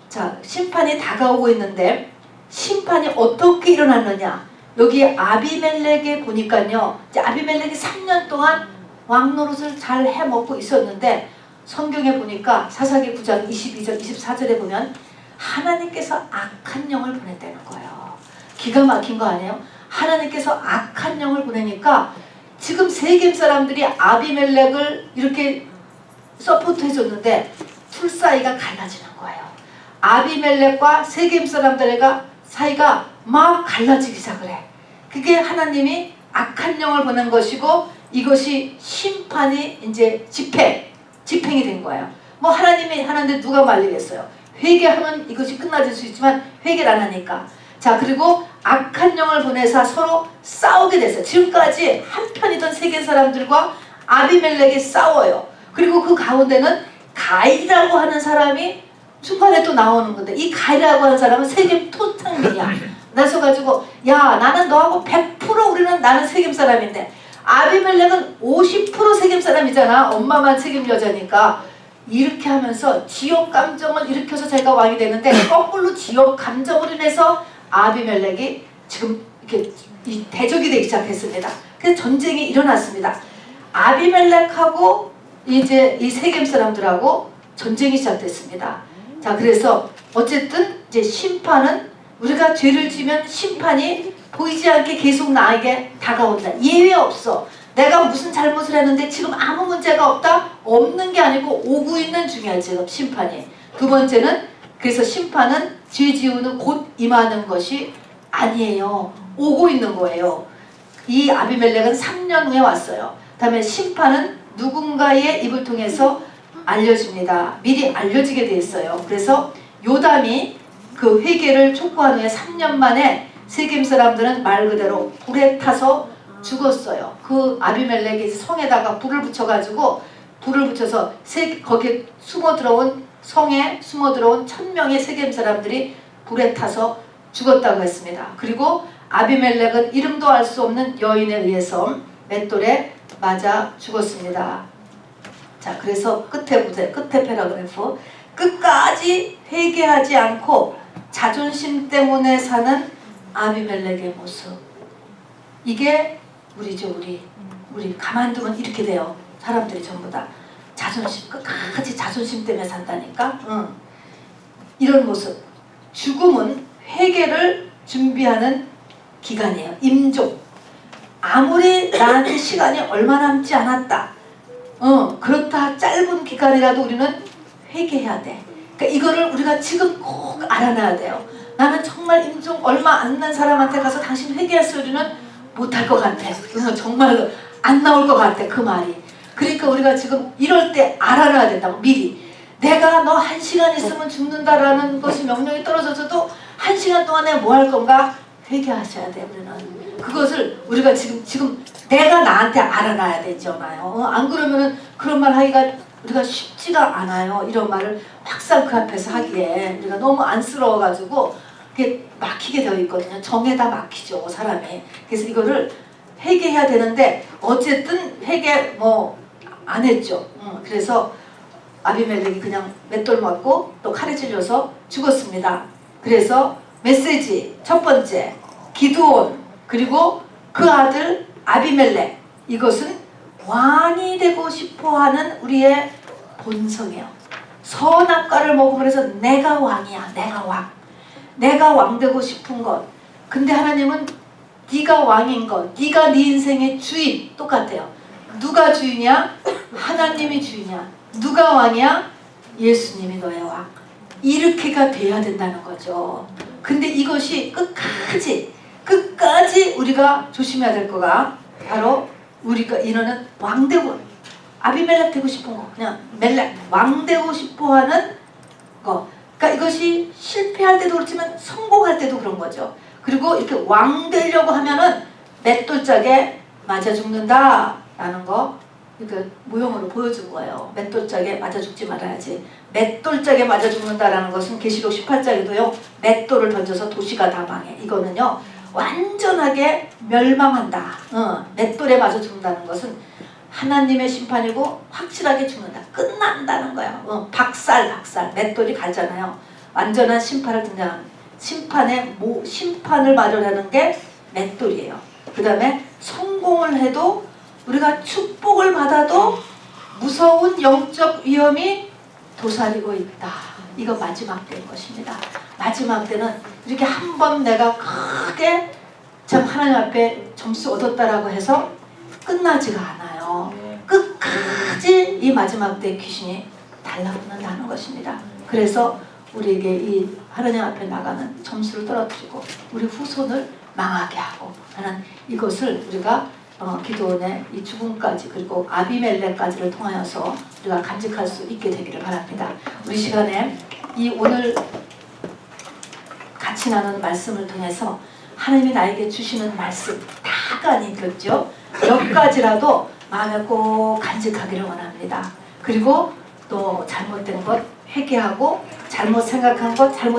자, 심판이 다가오고 있는데 심판이 어떻게 일어났느냐? 여기 아비멜렉에 보니까요. 이제 아비멜렉이 3년 동안 왕 노릇을 잘 해먹고 있었는데 성경에 보니까 사사기 9장 22절 24절에 보면 하나님께서 악한 영을 보냈다는 거예요. 기가 막힌 거 아니에요? 하나님께서 악한 영을 보내니까 지금 세겜 사람들이 아비멜렉을 이렇게 서포트 해줬는데 둘 사이가 갈라지는 거예요. 아비멜렉과 세겜 사람들의 사이가 막 갈라지기 시작을 해. 그게 하나님이 악한 영을 보낸 것이고 이것이 심판이 이제 집행이 된 거예요. 뭐 하나님이 하는데 누가 말리겠어요. 회개하면 이것이 끝나질 수 있지만 회개를 안 하니까. 자, 그리고 악한 영을 보내서 서로 싸우게 됐어요. 지금까지 한편이던 세계 사람들과 아비멜렉이 싸워요. 그리고 그 가운데는 가이라고 하는 사람이 중간에 또 나오는 건데 이 가이라고 하는 사람은 세겜 토착민이야. 나서가지고 야 나는 너하고 100% 나는 세겜 사람인데 아비멜렉은 50% 세겜 사람이잖아. 엄마만 세겜 여자니까. 이렇게 하면서 지역 감정을 일으켜서 자기가 왕이 되는데 거꾸로 지역 감정을 인해서 아비멜렉이 지금 이렇게 대적이 되기 시작했습니다. 그래서 전쟁이 일어났습니다. 아비멜렉하고 이제 이 세겜 사람들하고 전쟁이 시작됐습니다. 자, 그래서 어쨌든 이제 심판은 우리가 죄를 지면 심판이 보이지 않게 계속 나에게 다가온다. 예외 없어. 내가 무슨 잘못을 했는데 지금 아무 문제가 없다? 없는 게 아니고 오고 있는 중이야 지금 심판이. 두 번째는 그래서 심판은 죄 지우는 곧 임하는 것이 아니에요. 오고 있는 거예요. 이 아비멜렉은 3년 후에 왔어요. 다음에 심판은 누군가의 입을 통해서 알려집니다. 미리 알려지게 돼 있어요. 그래서 요담이 그 회개를 촉구한 후에 3년 만에 세겜 사람들은 말 그대로 불에 타서 죽었어요. 그 아비멜렉이 성에다가 불을 붙여가지고 불을 붙여서 거기에 숨어 들어온 성에 숨어 들어온 1000명의 세겜 사람들이 불에 타서 죽었다고 했습니다. 그리고 아비멜렉은 이름도 알 수 없는 여인에 의해서 맷돌에 맞아 죽었습니다. 자, 그래서 끝에 보세요. 끝에 패러그래프. 끝까지 회개하지 않고 자존심 때문에 사는 아비멜렉의 모습. 이게 우리죠. 우리 가만두면 이렇게 돼요. 사람들이 전부 다 자존심, 끝까지 자존심 때문에 산다니까. 이런 모습. 죽음은 회개를 준비하는 기간이에요. 임종. 아무리 나한테 시간이 얼마 남지 않았다. 그렇다 짧은 기간이라도 우리는 회개해야 돼. 그러니까 이거를 우리가 지금 꼭 알아놔야 돼요. 나는 정말 임종 얼마 안 난 사람한테 가서 당신 회개할 소리는 못할 것 같아. 정말로 안 나올 것 같아 그 말이. 그러니까 우리가 지금 이럴 때 알아놔야 된다고 미리. 내가 너 1시간 있으면 죽는다라는 것이 명령이 떨어져서도 1시간 동안에 뭐 할 건가? 회개하셔야 돼. 우리는 그것을 우리가 지금 내가 나한테 알아놔야 되잖아요. 안 그러면은 그런 말 하기가 우리가 쉽지가 않아요. 이런 말을 막상 그 앞에서 하기에 우리가 너무 안쓰러워가지고 그게 막히게 되어 있거든요. 정에다 막히죠 사람이. 그래서 이거를 회개해야 되는데 어쨌든 회개 안 했죠. 그래서 아비멜렉이 그냥 맷돌 맞고 또 칼에 찔려서 죽었습니다. 그래서 메시지 첫 번째 기드온 그리고 그 아들 아비멜렉. 이것은 왕이 되고 싶어하는 우리의 본성이에요. 선악과를 먹으면 해서 내가 왕이야. 내가 왕 되고 싶은 것. 근데 하나님은 네가 왕인 것, 네가 네 인생의 주인. 똑같아요. 누가 주인이야? 하나님이 주인이야. 누가 왕이야? 예수님이 너의 왕. 이렇게가 돼야 된다는 거죠. 근데 이것이 끝까지 우리가 조심해야 될 거가 바로 우리가 이너는 왕되고 아비멜렉 되고 싶은 거 그냥 멜렉 왕 되고 싶어하는 거. 그러니까 이것이 실패할 때도 그렇지만 성공할 때도 그런 거죠. 그리고 이렇게 왕 되려고 하면은 맷돌짝에 맞아 죽는다라는 거 그러니까 모형으로 보여준 거예요. 맷돌짝에 맞아 죽지 말아야지. 맷돌짝에 맞아 죽는다라는 것은 계시록 18장에도요. 맷돌을 던져서 도시가 다 망해. 이거는요. 완전하게 멸망한다. 맷돌에 맞아 죽는다는 것은 하나님의 심판이고 확실하게 죽는다. 끝난다는 거야. 박살. 맷돌이 갈잖아요. 완전한 심판을 등장하는 심판을 마련하는 게 맷돌이에요. 그 다음에 성공을 해도 우리가 축복을 받아도 무서운 영적 위험이 도사리고 있다. 이거 마지막 때인 것입니다. 마지막 때는 이렇게 한 번 내가 크게 참 하나님 앞에 점수 얻었다라고 해서 끝나지가 않아요. 끝까지 이 마지막 때 귀신이 달라붙는다는 것입니다. 그래서 우리에게 이 하나님 앞에 나가는 점수를 떨어뜨리고 우리 후손을 망하게 하고 하는 이것을 우리가 기도원의 이 죽음까지 그리고 아비멜렉까지를 통하여서 우리가 간직할 수 있게 되기를 바랍니다. 우리 시간에 이 오늘 같이 나누는 말씀을 통해서 하나님이 나에게 주시는 말씀 다가 아니겠죠? 몇 가지라도 마음에 꼭 간직하기를 원합니다. 그리고 또 잘못된 것 회개하고 잘못 생각한 것 잘못